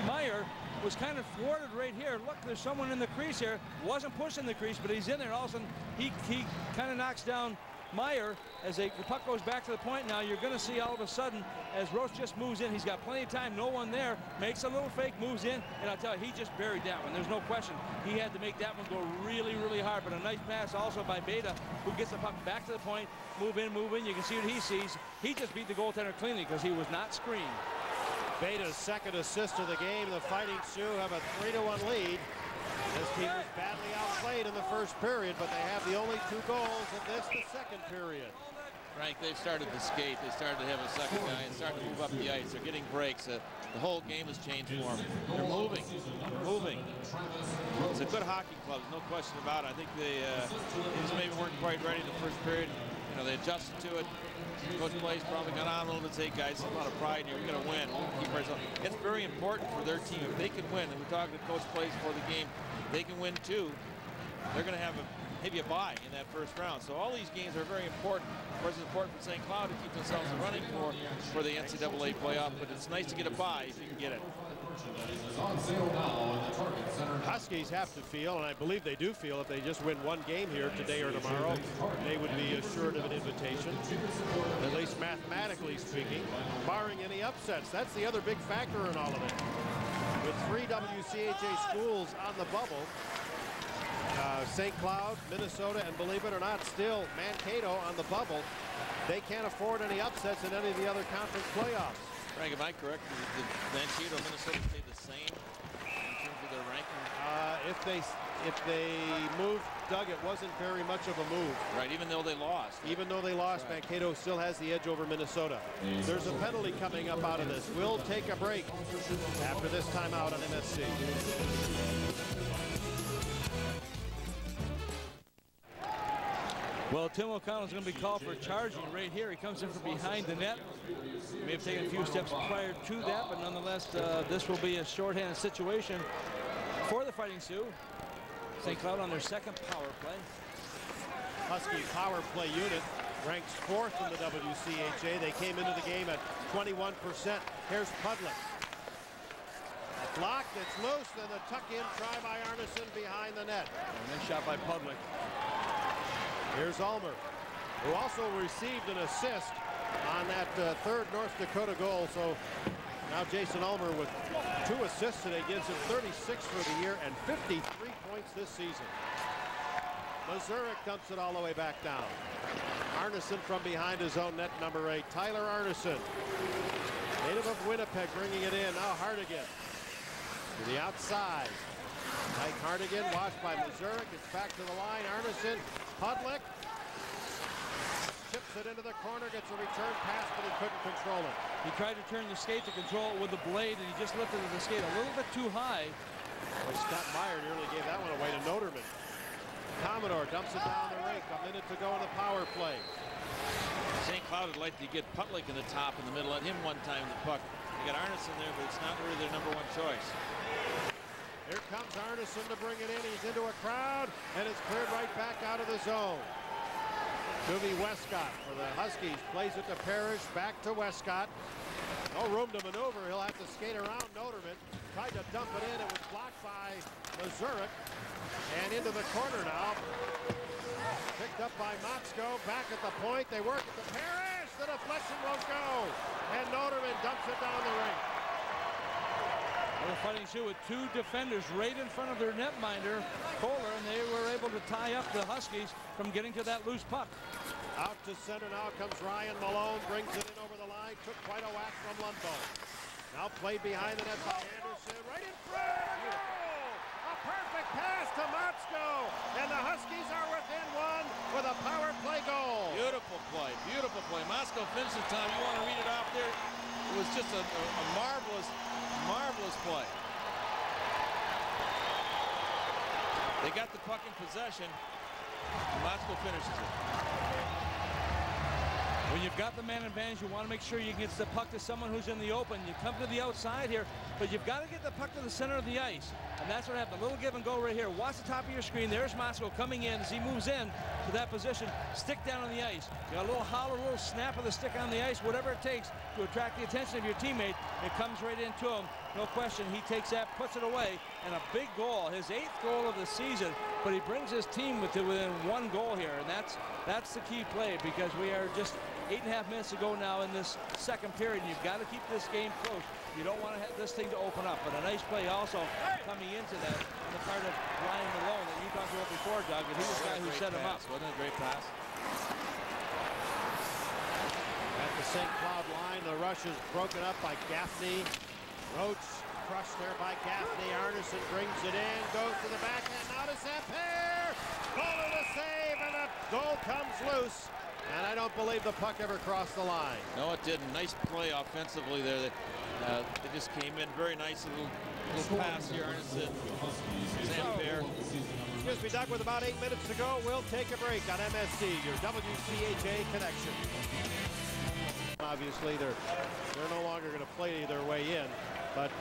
Meyer, was kind of thwarted right here. Look, there's someone in the crease here. Wasn't pushing the crease, but he's in there. All of a sudden, he kind of knocks down Meyer, as the puck goes back to the point now, you're going to see all of a sudden, as Roche just moves in, he's got plenty of time, no one there, makes a little fake, moves in, and I'll tell you, he just buried that one. There's no question. He had to make that one go really, really hard, but a nice pass also by Beta, who gets the puck back to the point, move in, you can see what he sees. He just beat the goaltender cleanly because he was not screened. Beta's second assist of the game. The Fighting Sioux have a 3-1 lead. This team was badly outplayed in the first period, but they have the only 2 goals of this, the second period. Frank, they've started to skate. They started to have a second guy and started to move up the ice. They're getting breaks. The whole game has changed for them. They're moving. It's a good hockey club, no question about it. I think they just maybe weren't quite ready in the first period. You know, they adjusted to it. Coach BLAIS probably got on a little bit to say, guys, there's a lot of pride here. We're going to win. We'll keep ourselves. It's very important for their team. If they can win, and we're talking to Coach BLAIS before the game, they can win too. They're going to have maybe a bye in that first round. So all these games are very important. Of course, it's important for St. Cloud to keep themselves running for the NCAA playoff, but it's nice to get a bye if you can get it. Huskies have to feel, and I believe they do feel, if they just win 1 game here today or tomorrow, they would be assured of an invitation, at least mathematically speaking, barring any upsets. That's the other big factor in all of it. With 3 WCHA schools on the bubble, St. Cloud, Minnesota, and believe it or not, still Mankato on the bubble, they can't afford any upsets in any of the other conference playoffs. Frank, am I correct? Did Mankato, Minnesota stay the same in terms of their ranking? If they moved Doug, it wasn't very much of a move. Right, even though they lost. Even though they lost, right. Mankato still has the edge over Minnesota. There's a penalty coming up out of this. We'll take a break after this timeout on MSC. Well, Tim O'Connell's going to be called for charging right here. He comes in from behind the net. May have taken a few steps prior to that, but nonetheless, this will be a shorthanded situation for the Fighting Sioux. St. Cloud on their second power play. Husky power play unit ranks 4th in the WCHA. They came into the game at 21%. Here's Pudlick. A block that's loose, and the tuck-in try by Arnason behind the net. And nice shot by Pudlick. Here's Ulmer, who also received an assist on that 3rd North Dakota goal. So now Jason Ulmer with 2 assists today gives him 36 for the year and 53 points this season. Mazurek dumps it all the way back down. Arnason from behind his own net, number 8. Tyler Arnason, native of Winnipeg, bringing it in. Now Hardigan to the outside. Mike Hardigan washed by Mazurek. It's back to the line. Arnason, Pudlick chips it into the corner, gets a return pass, but he couldn't control it. He tried to turn the skate to control it with the blade, and he just lifted the skate a little bit too high. Well, Scott Meyer nearly gave that one away to Noterman. Commodore dumps it down the rink. A minute to go in the power play. St. Cloud would like to get Pudlick in the top in the middle, let him one time the puck. You got Arnason there, but it's not really their number 1 choice. Here comes Arnason to bring it in. He's into a crowd, and it's cleared right back out of the zone. Doobie Westcott for the Huskies plays it to Parrish, back to Westcott. No room to maneuver. He'll have to skate around Noterman. Tried to dump it in. It was blocked by Mazurek. And into the corner now. Picked up by Motzko. Back at the point. They work at the Parrish. The deflection won't go. And Noterman dumps it down the rink. The Fighting Sioux with 2 defenders right in front of their netminder, Kollar, and they were able to tie up the Huskies from getting to that loose puck. Out to center now comes Ryan Malone, brings it in over the line, took quite a whack from Lundvall. Now played behind the net by Anderson, right in front, goal! A perfect pass to Motzko, and the Huskies are within 1 with a power play goal. Beautiful play, beautiful play. Motzko finishes time. You want to read it off there? It was just a marvelous play. They got the puck in possession. Motzko finishes it. When you've got the man advantage, you want to make sure you get the puck to someone who's in the open. You come to the outside here, but you've got to get the puck to the center of the ice. And that's what happened. A little give and go right here. Watch the top of your screen. There's Motzko coming in as he moves in to that position. Stick down on the ice. You got a little holler, a little snap of the stick on the ice, whatever it takes to attract the attention of your teammate. It comes right into him. no question. He takes that, puts it away, and a big goal, his 8th goal of the season, but he brings his team within 1 goal here, and that's the key play, because we are just 8.5 minutes to go now in this second period, and you've got to keep this game close. You don't want to have this thing to open up, but a nice play also coming into that on the part of Ryan Malone that you talked about before, Doug, and he was the guy who set him up. Wasn't it a great pass? At the St. Cloud line, the rush is broken up by Gaffney. Roche crushed there by Gaffney. Arnason brings it in, goes to the backhand. Now to Saint-Pierre. Kollar to save, and the goal comes loose. And I don't believe the puck ever crossed the line. No, it didn't. Nice play offensively there. They just came in very nice. Little pass here, Arnason. Saint-Pierre. Excuse me, Doug, with about 8 minutes to go, we'll take a break on MSD, your WCHA connection. Obviously, they're no longer going to play their way in, but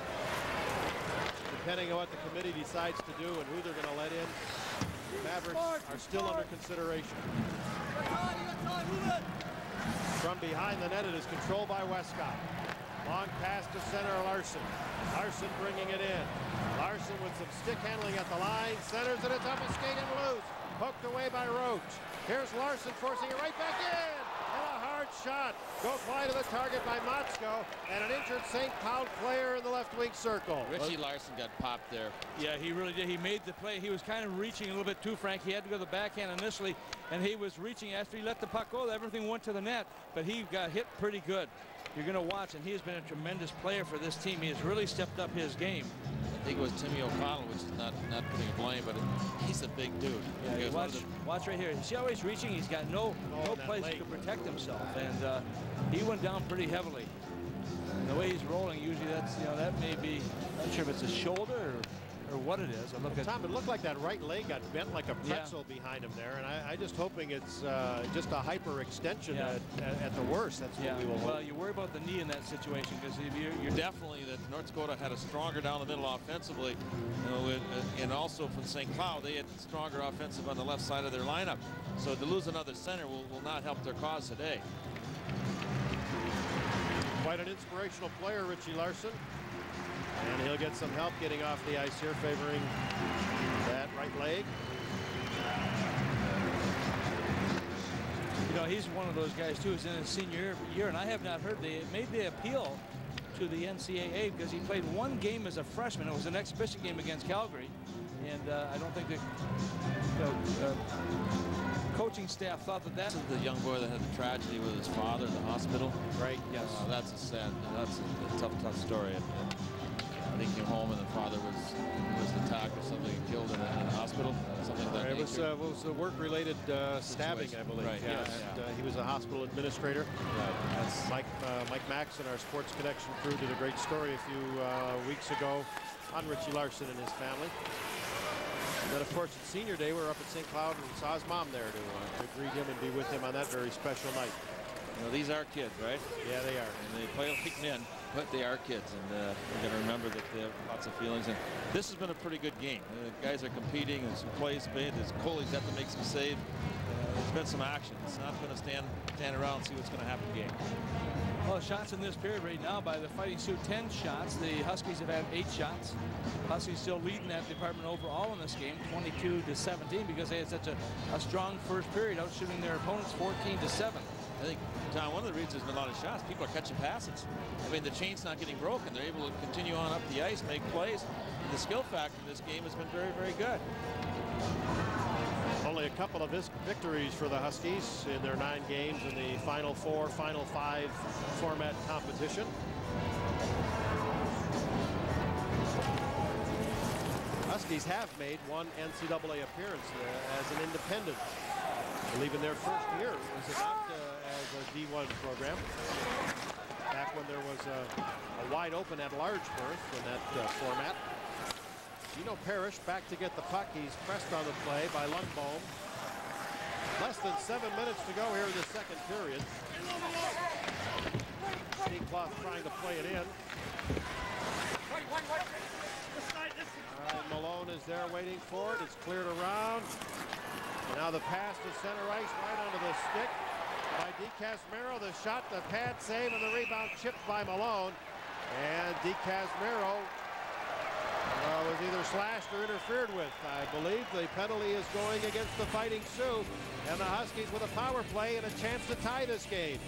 depending on what the committee decides to do and who they're going to let in, the Mavericks are still under consideration. From behind the net, it is controlled by Westcott. Long pass to center, Larson. Larson bringing it in. Larson with some stick handling at the line, centers it, it's up a skate and loose. Poked away by Roche. Here's Larson forcing it right back in. And a hard shot. Go fly to the target by Motzko, and an injured St. Cloud player in the left wing circle. Richie Larson got popped there. Yeah, he really did. He made the play. He was kind of reaching a little bit too, Frank. He had to go to the backhand initially, and he was reaching after he let the puck go. Everything went to the net, but he got hit pretty good. You're going to watch, and he has been a tremendous player for this team. He has really stepped up his game. I think it was Timmy O'Connell, which is not putting a blame, but he's a big dude. Yeah, watch right here. You see how he's reaching? He's got no place to protect himself, and he went down pretty heavily. And the way he's rolling, usually that's, that may be, I'm not sure if it's a shoulder or what it is. Tom, it looked like that right leg got bent like a pretzel behind him there, and I'm just hoping it's just a hyperextension at the worst. That's what we will hope. Well, you worry about the knee in that situation, because you're definitely that North Dakota had a stronger down the middle offensively, and also from St. Cloud, they had stronger offensive on the left side of their lineup. So to lose another center will not help their cause today. Quite an inspirational player, Richie Larson. And he'll get some help getting off the ice here, favoring that right leg. He's one of those guys, too, who's in his senior year, and I have not heard they made the appeal to the NCAA because he played 1 game as a freshman. It was an exhibition game against Calgary, and I don't think the coaching staff thought that This is the young boy that had the tragedy with his father in the hospital. Right. Yes. That's a tough story. He came home and the father was attacked or something and killed in a hospital. Something like that. It was a work-related stabbing, I believe. Right. Yeah. And, he was a hospital administrator. Right. Mike Maxon, our Sports Connection crew, did a great story a few weeks ago on Richie Larson and his family. And then, of course, at Senior Day, we were up at St. Cloud and saw his mom there to greet him and be with him on that very special night. These are kids, right? Yeah, they are. And they play like men, but they are kids, and we're going to remember that they have lots of feelings. And this has been a pretty good game. The guys are competing, and some plays made. His goalie's got to make some save. There's been some action. It's not going to stand around and see what's going to happen in the game. Well, shots in this period right now by the Fighting Sioux, 10 shots. The Huskies have had 8 shots. Huskies still leading that department overall in this game, 22-17, because they had such a strong first period, out shooting their opponents 14-7. I think, Tom, one of the reasons there's been a lot of shots, people are catching passes. I mean, the chain's not getting broken. They're able to continue on up the ice, make plays. And the skill factor in this game has been very, very good. Only a couple of victories for the Huskies in their 9 games in the Final Four, Final Five format competition. Huskies have made 1 NCAA appearance as an independent. I believe in their first year, was it not as a D1 program? Back when there was a wide open at large berth in that format. Gino Parrish back to get the puck. He's pressed on the play by Lundbohm. Less than 7 minutes to go here in the second period. Steve Clough trying to play it in. Malone is there waiting for it. It's cleared around. And now the pass to center ice right onto the stick by DeCasmero. The shot, the pad save, and the rebound chipped by Malone. And DeCasmero was either slashed or interfered with. I believe the penalty is going against the Fighting Sioux, and the Huskies with a power play and a chance to tie this game.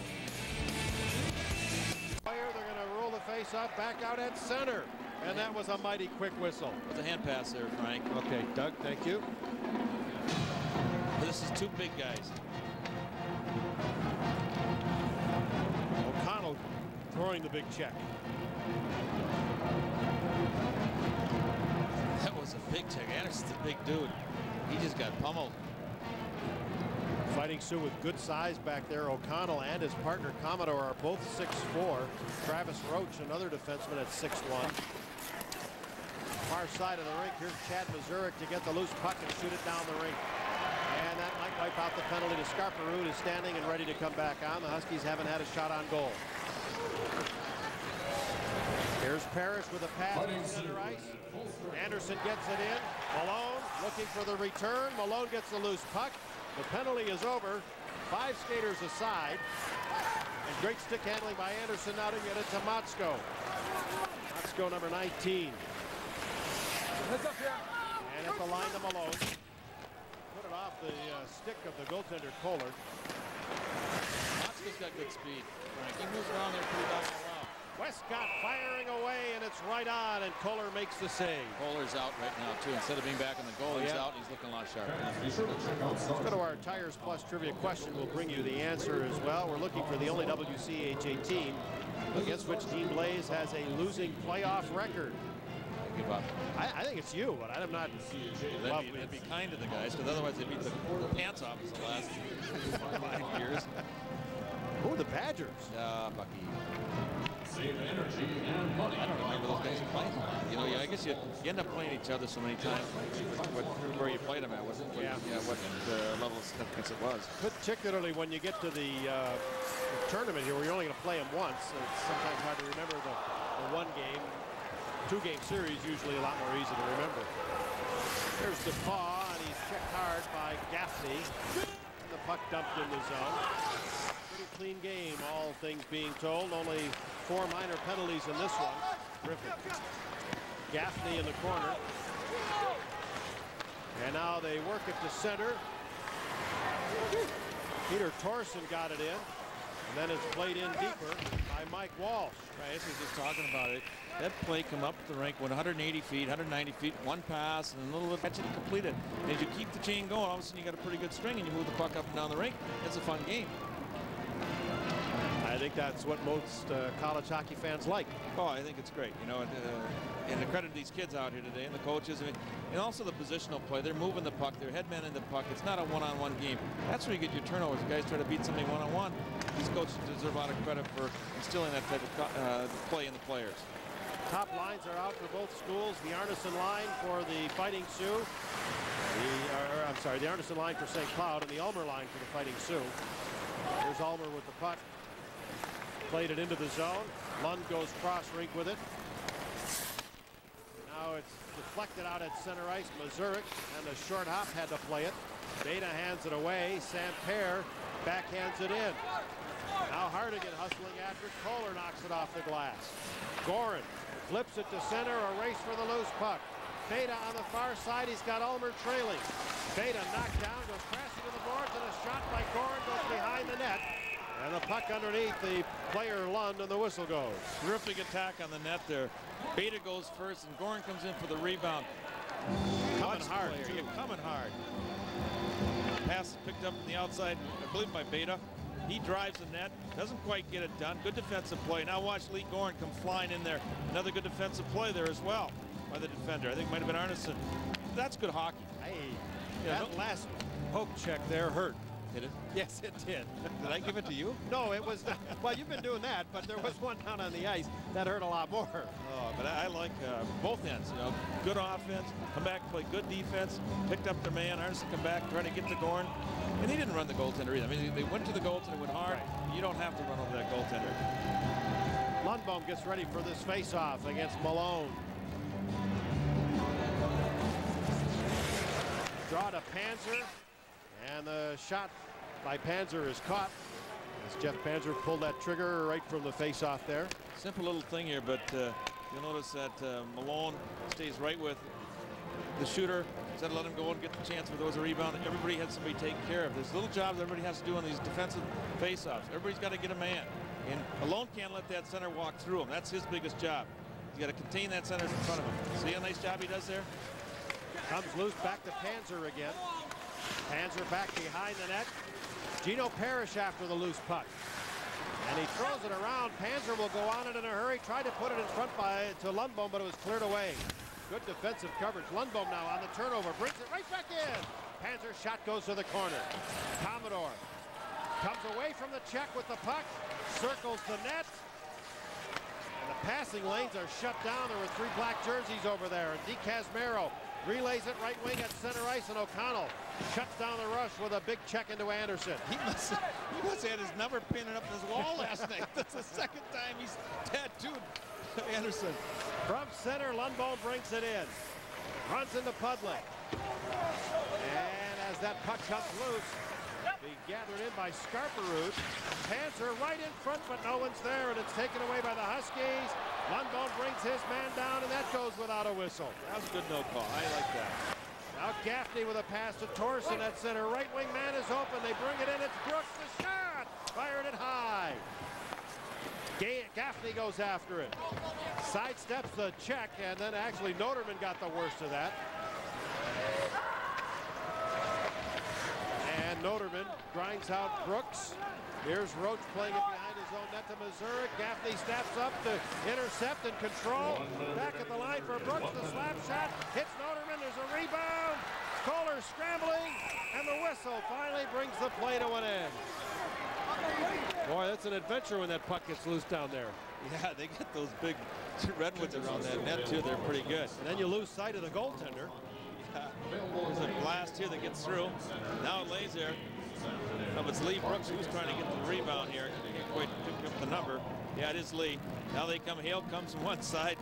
They're going to roll the face-off back out at center, and that was a mighty quick whistle. It's a hand pass there, Frank. Okay, Doug, thank you. This is two big guys. O'Connell throwing the big check. That was a big check. Anderson's a big dude. He just got pummeled. Fighting Sioux with good size back there. O'Connell and his partner Commodore are both 6'4". Travis Roche, another defenseman, at 6'1". Far side of the rink, here's Chad Mazurek to get the loose puck and shoot it down the rink. And that might wipe out the penalty to Scarperood, who's standing and ready to come back on. The Huskies haven't had a shot on goal. Here's Parrish with a pass to center ice. Anderson gets it in. Malone looking for the return. Malone gets the loose puck. The penalty is over. 5 skaters aside. And great stick handling by Anderson now to get it to Motzko. Motzko, number 19. And at the line to Malone. Put it off the stick of the goaltender, Kollar. Motzko's got good speed, Frank. He moves around there pretty well. Westcott firing away, and it's right on, and Kollar makes the save. Kollar's out right now, too. Instead of being back in the goal, he's out. He's looking a lot sharper. Let's go to our Tires Plus trivia question. We'll bring you the answer as well. We're looking for the only WCHA team against which Team BLAIS has a losing playoff record. Give up. I think it's you, but I'm not. Well, they'd be kind to the guys, because otherwise they beat the pants off us the last 5 years. Oh, the Badgers. Bucky. Save energy and money. I don't remember those guys playing. You know, I guess you end up playing each other so many times. Where you played them at, what level of significance it was. Particularly when you get to the tournament here, where you're only going to play them once. It's sometimes hard to remember the one game. 2-game series usually a lot more easy to remember. There's DePaul, and he's checked hard by Gaffney. And the puck dumped in the zone. Pretty clean game, all things being told. Only 4 minor penalties in this one. Terrific. Gaffney in the corner. And now they work it to center. Peter Torson got it in. And then it's played in deeper by Mike Walsh. Right, this is just talking about it. That play come up the rink, went 180 feet, 190 feet, one pass, and a little bit catch it and complete it. And as you keep the chain going, all of a sudden you got a pretty good string, and you move the puck up and down the rink. It's a fun game. I think that's what most college hockey fans like. Oh, I think it's great. You know, and the credit to these kids out here today and the coaches, and also the positional play. They're moving the puck. They're headman in the puck. It's not a one-on-one game. That's where you get your turnovers. You guys try to beat somebody one-on-one. These coaches deserve a lot of credit for instilling that type of play in the players. Top lines are out for both schools. The Arnason line for the Fighting Sioux. The Arnason line for St. Cloud, and the Ulmer line for the Fighting Sioux. Here's Ulmer with the puck. Played it into the zone. Lund goes cross rink with it. Now it's deflected out at center ice. Mazurek and the short hop had to play it. Beta hands it away. Saint-Pierre backhands it in. Now Hardigan hustling after. Kollar knocks it off the glass. Goehring flips it to center. A race for the loose puck. Beta on the far side. He's got Ulmer trailing. Beta knocked down, goes crashing to the boards, and a shot by Goehring goes behind the net. And the puck underneath the player Lund, and the whistle goes. Terrific attack on the net there. Beta goes first, and Goehring comes in for the rebound. Coming hard. Coming hard. Pass is picked up from the outside, I believe by Beta. He drives the net, doesn't quite get it done. Good defensive play. Now watch Lee Goehring come flying in there. Another good defensive play there as well by the defender. I think it might have been Arnason. That's good hockey. Hey, Yeah, that last poke check there hurt. Did it? Yes, it did. Did I give it to you? No, it was not. Well, you've been doing that, but there was one down on the ice that hurt a lot more. Oh, but I like both ends. You know, good offense, come back, play good defense, picked up their man. Arnason come back, try to get to Goehring, and he didn't run the goaltender either. I mean, they went to the goaltender, went hard. Right. You don't have to run over that goaltender. Lundbaum gets ready for this face-off against Malone. Draw to Panzer, and the shot by Panzer is caught as Jeff Panzer pulled that trigger right from the face-off there. Simple little thing here, but you'll notice that Malone stays right with the shooter. Instead of letting him go and get the chance for those a rebound, everybody has somebody taken care of. There's little jobs everybody has to do on these defensive face-offs. Everybody's got to get a man. And Malone can't let that center walk through him. That's his biggest job. He's got to contain that center in front of him. See how nice job he does there? Comes loose back to Panzer again. Panzer back behind the net. Gino Parrish after the loose puck. And he throws it around. Panzer will go on it in a hurry. Tried to put it in front to Lundbom, but it was cleared away. Good defensive coverage. Lundbom now on the turnover. Brings it right back in. Panzer's shot goes to the corner. Commodore comes away from the check with the puck. Circles the net. And the passing lanes are shut down. There were 3 black jerseys over there. And DeCasmero relays it right wing at center ice, and O'Connell shuts down the rush with a big check into Anderson. He must have had his number pinned up his wall last night. That's the second time he's tattooed Anderson. From center, Lundbom brings it in. Runs into Pudlick. And as that puck comes loose, be gathered in by Scarperud. Panzer right in front, but no one's there, and it's taken away by the Huskies. Lundbom brings his man down, and that goes without a whistle. That was a good no call. I like that. Now Gaffney with a pass to Torsen at center. Right wing man is open. They bring it in. It's Brooks, the shot. Fired it high. Gaffney goes after it. Sidesteps the check, and then actually Noterman got the worst of that. And Noterman grinds out Brooks. Here's Roche playing it behind his own net to Missouri. Gaffney steps up to intercept and control. Back at the line for Brooks. The slap shot hits Noterman. There's a rebound. Kollar scrambling, and the whistle finally brings the play to an end. Boy, that's an adventure when that puck gets loose down there. Yeah, they get those big redwoods around that net too. They're pretty good. And then you lose sight of the goaltender. Yeah. There's a blast here that gets through. Now it lays there. No, it's Lee Brooks who's trying to get the rebound here. Can't quite pick up the number. Yeah, it is Lee. Now they come. Hale comes from one side.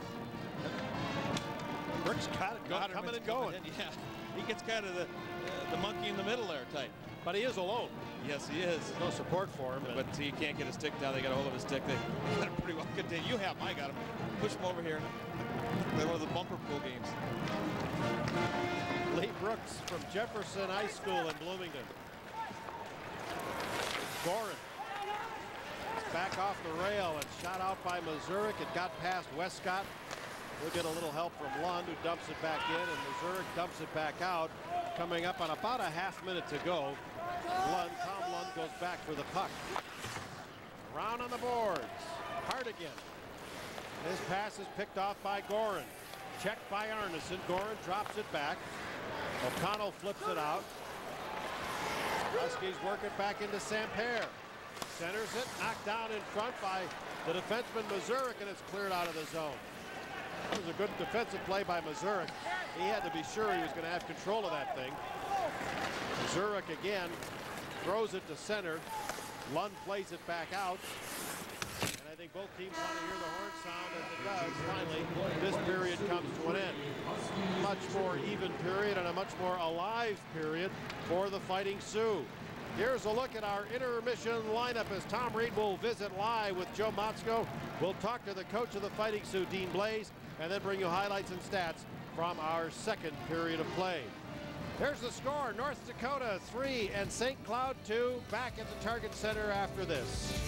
Brooks got it coming and going. Yeah, he gets kind of the monkey in the middle there type. But he is alone. Yes, he is. There's no support for him. But he can't get his stick down. They got a hold of his stick. They got it pretty well contained. You have him. I got him. Push him over here. They're one of the bumper pool games. Lee Brooks from Jefferson High School in Bloomington. Goehring. Back off the rail and shot out by Missouri. It got past Westcott. We'll get a little help from Lund, who dumps it back in, and Missouri dumps it back out. Coming up on about a half-minute to go. Tom Lund goes back for the puck. Around on the boards. Hardigan. His pass is picked off by Goehring. Checked by Arnason. Goehring drops it back. O'Connell flips it out. Huskies work it back into Samper. Centers it, knocked down in front by the defenseman Missouri, and it's cleared out of the zone. That was a good defensive play by Missouri. He had to be sure he was going to have control of that thing. Missouri again throws it to center. Lund plays it back out. And I think both teams want to hear the horn sound, as it does. Finally, this period comes to an end. Much more even period and a much more alive period for the Fighting Sioux. Here's a look at our intermission lineup as Tom Reed will visit live with Joe Motzko. We'll talk to the coach of the Fighting Sioux, Dean BLAIS, and then bring you highlights and stats from our second period of play. There's the score, North Dakota 3 and St. Cloud 2, back at the Target Center after this.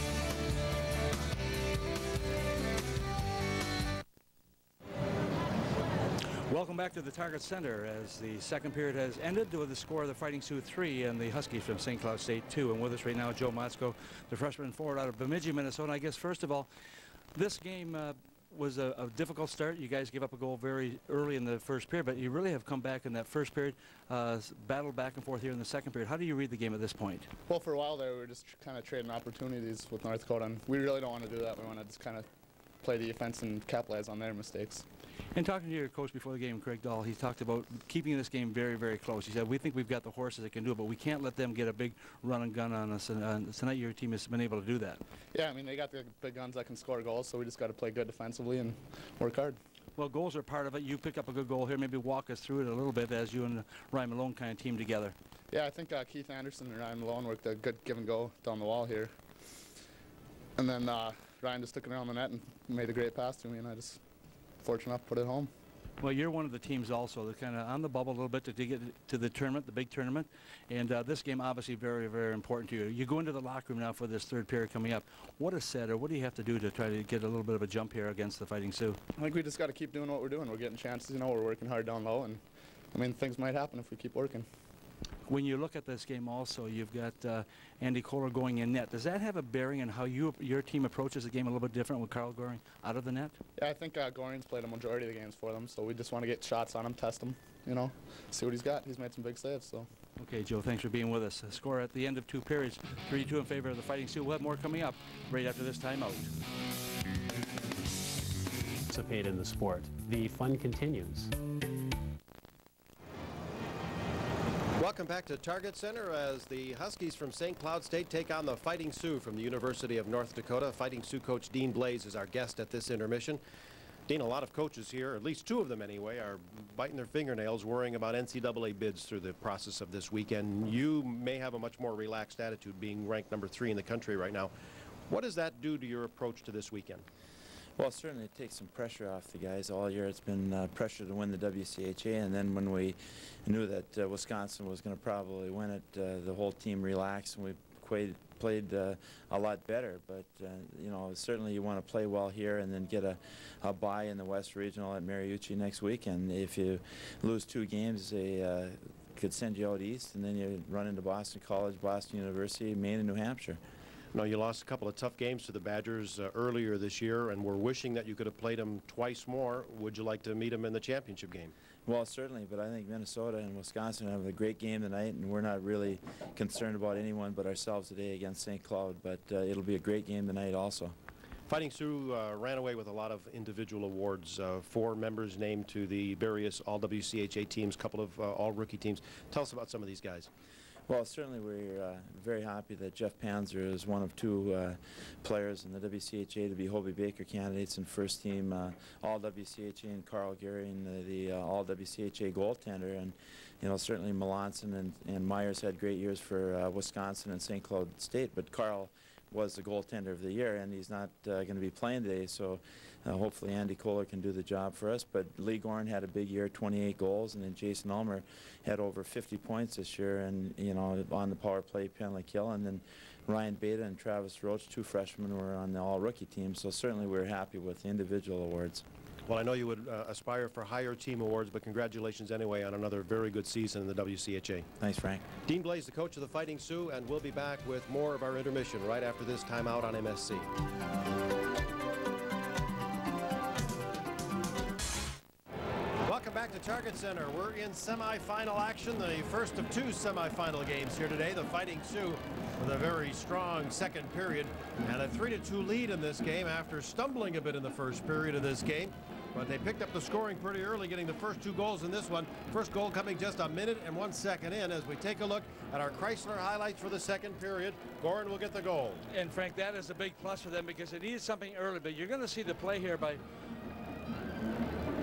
Welcome back to the Target Center as the second period has ended with the score of the Fighting Sioux 3 and the Huskies from St. Cloud State 2. And with us right now, Joe Motzko, the freshman forward out of Bemidji, Minnesota. I guess, first of all, this game was a difficult start. You guys gave up a goal very early in the first period, but you really have come back in that first period, battled back and forth here in the second period. How do you read the game at this point? Well, for a while there, we were just kind of trading opportunities with North Dakota, and we really don't want to do that. We want to just kind of play the offense and capitalize on their mistakes. And talking to your coach before the game, Craig Dahl, he talked about keeping this game very, very close. He said, we think we've got the horses that can do it, but we can't let them get a big run and gun on us. And tonight your team has been able to do that. Yeah, I mean, they got the big guns that can score goals, so we just got to play good defensively and work hard. Well, goals are part of it. You picked up a good goal here. Maybe walk us through it a little bit as you and Ryan Malone kind of team together. Yeah, I think Keith Anderson and Ryan Malone worked a good give and go down the wall here. And then Ryan just took it around the net and made a great pass to me, and I just fortunate enough to put it home. Well, you're one of the teams also that's kind of on the bubble a little bit to get to the tournament, the big tournament. And this game obviously very, very important to you. You go into the locker room now for this third period coming up. What is said, or what do you have to do to try to get a little bit of a jump here against the Fighting Sioux? I think we just got to keep doing what we're doing. We're getting chances, you know, we're working hard down low, and I mean, things might happen if we keep working. When you look at this game also, you've got Andy Kollar going in net. Does that have a bearing on how your team approaches the game a little bit different with Karl Goehring out of the net? Yeah, I think Goehring's played a majority of the games for them, so we just want to get shots on him, test him, you know, see what he's got. He's made some big saves, so. Okay, Joe, thanks for being with us. The score at the end of 2 periods, 3-2 in favor of the Fighting Sioux. We'll have more coming up right after this timeout. Participate in the sport. The fun continues. Welcome back to Target Center as the Huskies from St. Cloud State take on the Fighting Sioux from the University of North Dakota. Fighting Sioux coach Dean BLAIS is our guest at this intermission. Dean, a lot of coaches here, at least 2 of them anyway, are biting their fingernails worrying about NCAA bids through the process of this weekend. You may have a much more relaxed attitude being ranked number 3 in the country right now. What does that do to your approach to this weekend? Well, certainly it takes some pressure off the guys. All year it's been pressure to win the WCHA, and then when we knew that Wisconsin was going to probably win it, the whole team relaxed and we played a lot better. But you know, certainly you want to play well here and then get a bye in the West Regional at Mariucci next week. And if you lose 2 games, they could send you out east, and then you run into Boston College, Boston University, Maine, and New Hampshire. No, you lost a couple of tough games to the Badgers earlier this year, and we're wishing that you could have played them twice more. Would you like to meet them in the championship game? Well, certainly, but I think Minnesota and Wisconsin have a great game tonight, and we're not really concerned about anyone but ourselves today against St. Cloud, but it'll be a great game tonight also. Fighting Sioux ran away with a lot of individual awards. 4 members named to the various All-WCHA teams, a couple of All-Rookie teams. Tell us about some of these guys. Well, certainly we're very happy that Jeff Panzer is one of 2 players in the WCHA to be Hobie Baker candidates and first team All-WCHA, and Karl Goehring, the All-WCHA goaltender. And you know, certainly Melanson and Meyer's had great years for Wisconsin and St. Cloud State, but Karl was the goaltender of the year, and he's not going to be playing today, so hopefully Andy Kollar can do the job for us. But Lee Gorn had a big year, 28 goals, and then Jason Ulmer had over 50 points this year, and you know, on the power play, penalty kill, and then Ryan Beta and Travis Roche, 2 freshmen, were on the all-rookie team. So certainly we're happy with the individual awards. Well, I know you would aspire for higher team awards, but congratulations anyway on another very good season in the WCHA. Thanks, Frank. Dean BLAIS, the coach of the Fighting Sioux, and we'll be back with more of our intermission right after this timeout on MSC. Welcome back to Target Center. We're in semifinal action, the first of 2 semifinal games here today. The Fighting Sioux with a very strong second period and a 3-2 lead in this game after stumbling a bit in the first period of this game. But they picked up the scoring pretty early, getting the first 2 goals in this one. First goal coming just 1 minute and 1 second in as we take a look at our Chrysler highlights for the second period. Goehring will get the goal. And Frank, that is a big plus for them because it needed something early, but you're going to see the play here by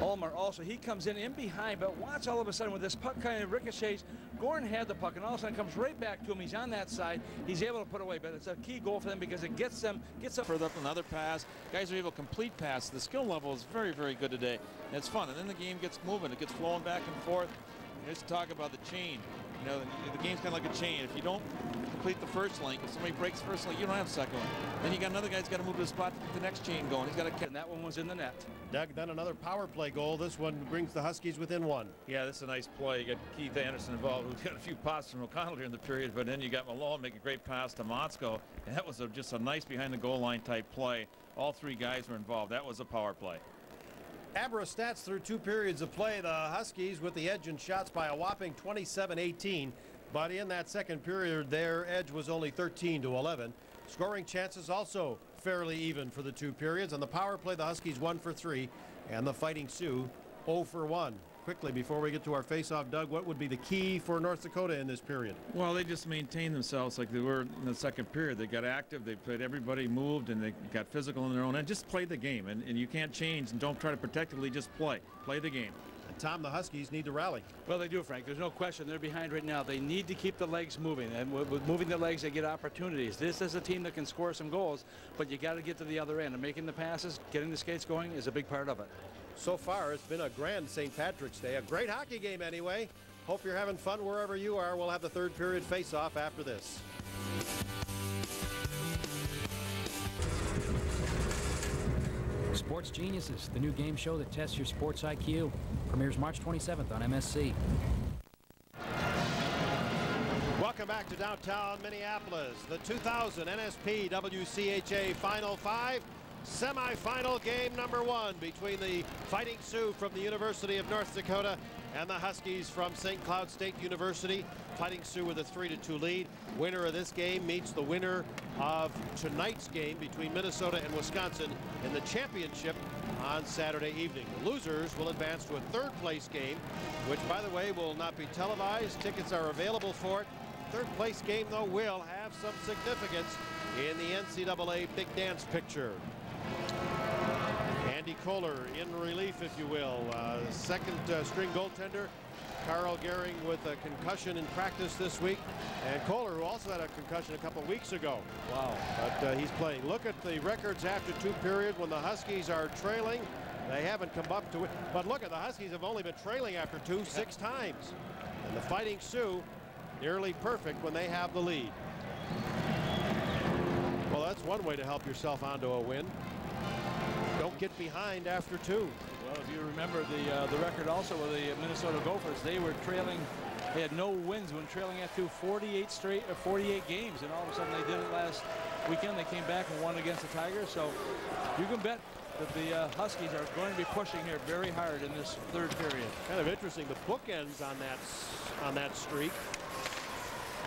Ulmer also. He comes in behind, but watch all of a sudden with this puck kind of ricochets. Goehring had the puck and all of a sudden comes right back to him. He's on that side. He's able to put away, but it's a key goal for them because it gets them further up. Another pass. Guys are able to complete pass. The skill level is very, very good today. And it's fun. And then the game gets moving. It gets flowing back and forth. Let's talk about the chain. You know, the game's kind of like a chain. If you don't complete the first link, if somebody breaks the first link, you don't have a second one. Then you got another guy's got to move to the spot to get the next chain going. He's got to catch. And that one was in the net. Doug, then another power play goal. This one brings the Huskies within 1. Yeah, this is a nice play. You got Keith Anderson involved, who's got a few passes from O'Connell during the period, but then you got Malone make a great pass to Motzko. And that was just a nice behind the goal line type play. All 3 guys were involved. That was a power play. Abra stats through 2 periods of play. The Huskies with the edge in shots by a whopping 27-18. But in that second period, their edge was only 13-11. Scoring chances also fairly even for the 2 periods. On the power play, the Huskies 1 for 3, and the Fighting Sioux 0 for 1. Quickly, before we get to our face-off, Doug, what would be the key for North Dakota in this period? Well, they just maintained themselves like they were in the second period. They got active, they played, everybody moved, and they got physical in their own end. Just play the game, and you can't change, and don't try to protectively just play the game. Tom, the Huskies need to rally. Well, they do, Frank. There's no question. They're behind right now. They need to keep the legs moving. And with moving the legs, they get opportunities. This is a team that can score some goals, but you got to get to the other end. And making the passes, getting the skates going is a big part of it. So far, it's been a grand St. Patrick's Day. A great hockey game anyway. Hope you're having fun wherever you are. We'll have the third period face-off after this. Sports Geniuses, the new game show that tests your sports IQ, premieres March 27th on MSC. Welcome back to downtown Minneapolis. The 2000 NSP WCHA Final Five. Semifinal game number 1 between the Fighting Sioux from the University of North Dakota and the Huskies from St. Cloud State University. Fighting Sioux with a 3-2 lead. Winner of this game meets the winner of tonight's game between Minnesota and Wisconsin in the championship on Saturday evening. The losers will advance to a third-place game, which, by the way, will not be televised. Tickets are available for it. Third-place game, though, will have some significance in the NCAA Big Dance picture. Andy Kollar in relief, if you will. Second string goaltender. Karl Goehring with a concussion in practice this week. And Kollar, who also had a concussion a couple weeks ago. Wow. But he's playing. Look at the records after 2 periods when the Huskies are trailing. They haven't come up to it. But look at the Huskies have only been trailing after 6 times. And the Fighting Sioux nearly perfect when they have the lead. Well, that's one way to help yourself onto a win. Don't get behind after 2. Well, if you remember the record also with the Minnesota Gophers, they were trailing. They had no wins when trailing after 48 games, and all of a sudden they did it last weekend. They came back and won against the Tigers. So you can bet that the Huskies are going to be pushing here very hard in this third period. Kind of interesting. The bookends on that streak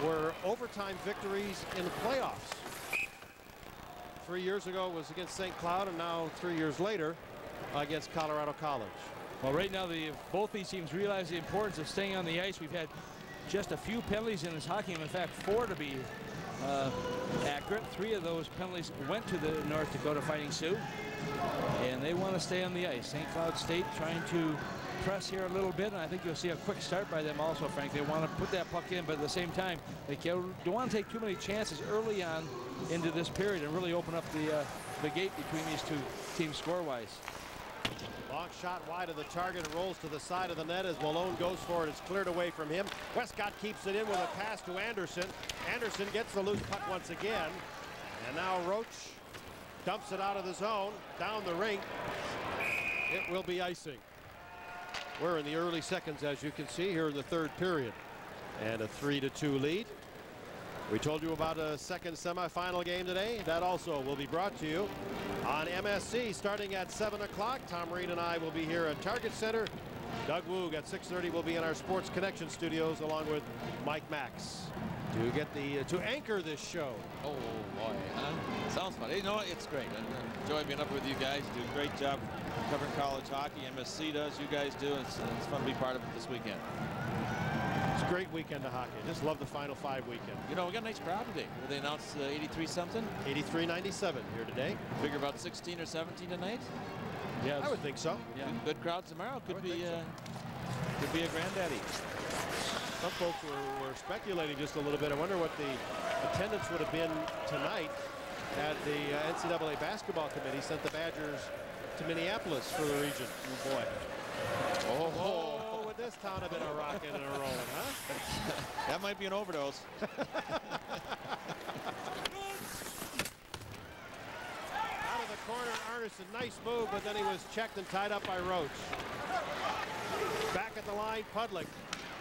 were overtime victories in the playoffs. 3 years ago was against St. Cloud, and now 3 years later against Colorado College. Well, right now both these teams realize the importance of staying on the ice. We've had just a few penalties in this hockey game. In fact, 4 to be accurate. 3 of those penalties went to the North Dakota Fighting Sioux, and they want to stay on the ice. St. Cloud State trying to press here a little bit, and I think you'll see a quick start by them also, Frank. They want to put that puck in, but at the same time, they don't want to take too many chances early on into this period and really open up the gate between these two teams score-wise. Long shot wide of the target and rolls to the side of the net as Malone goes for it. It's cleared away from him. Westcott keeps it in with a pass to Anderson. Anderson gets the loose puck once again, and now Roche dumps it out of the zone, down the rink. It will be icing. We're in the early seconds, as you can see, here in the third period. And a 3-2 lead. We told you about a second semifinal game today. That also will be brought to you on MSC starting at 7 o'clock. Tom Reed and I will be here at Target Center. Doug Woog at 6:30 will be in our Sports Connection studios along with Mike Max to get to anchor this show. Oh boy, huh? Sounds fun. You know, it's great. I enjoy being up with you guys. You do a great job covering college hockey. MSC does. You guys do. It's fun to be part of it this weekend. It's a great weekend of hockey. Just love the Final Five weekend. You know, we got a nice crowd today. They announced 83 something. 83-97 here today. Figure about 16 or 17 tonight. Yeah, I would think so. Yeah. Good crowd tomorrow. Could be a granddaddy. Some folks were speculating just a little bit. I wonder what the attendance would have been tonight had the NCAA basketball committee sent the Badgers to Minneapolis for the region. Oh boy. Oh, would this town have been a rocking and a rolling, huh? That might be an overdose. Out of the corner, Arnason, nice move, but then he was checked and tied up by Roche. Back at the line, Pudlick.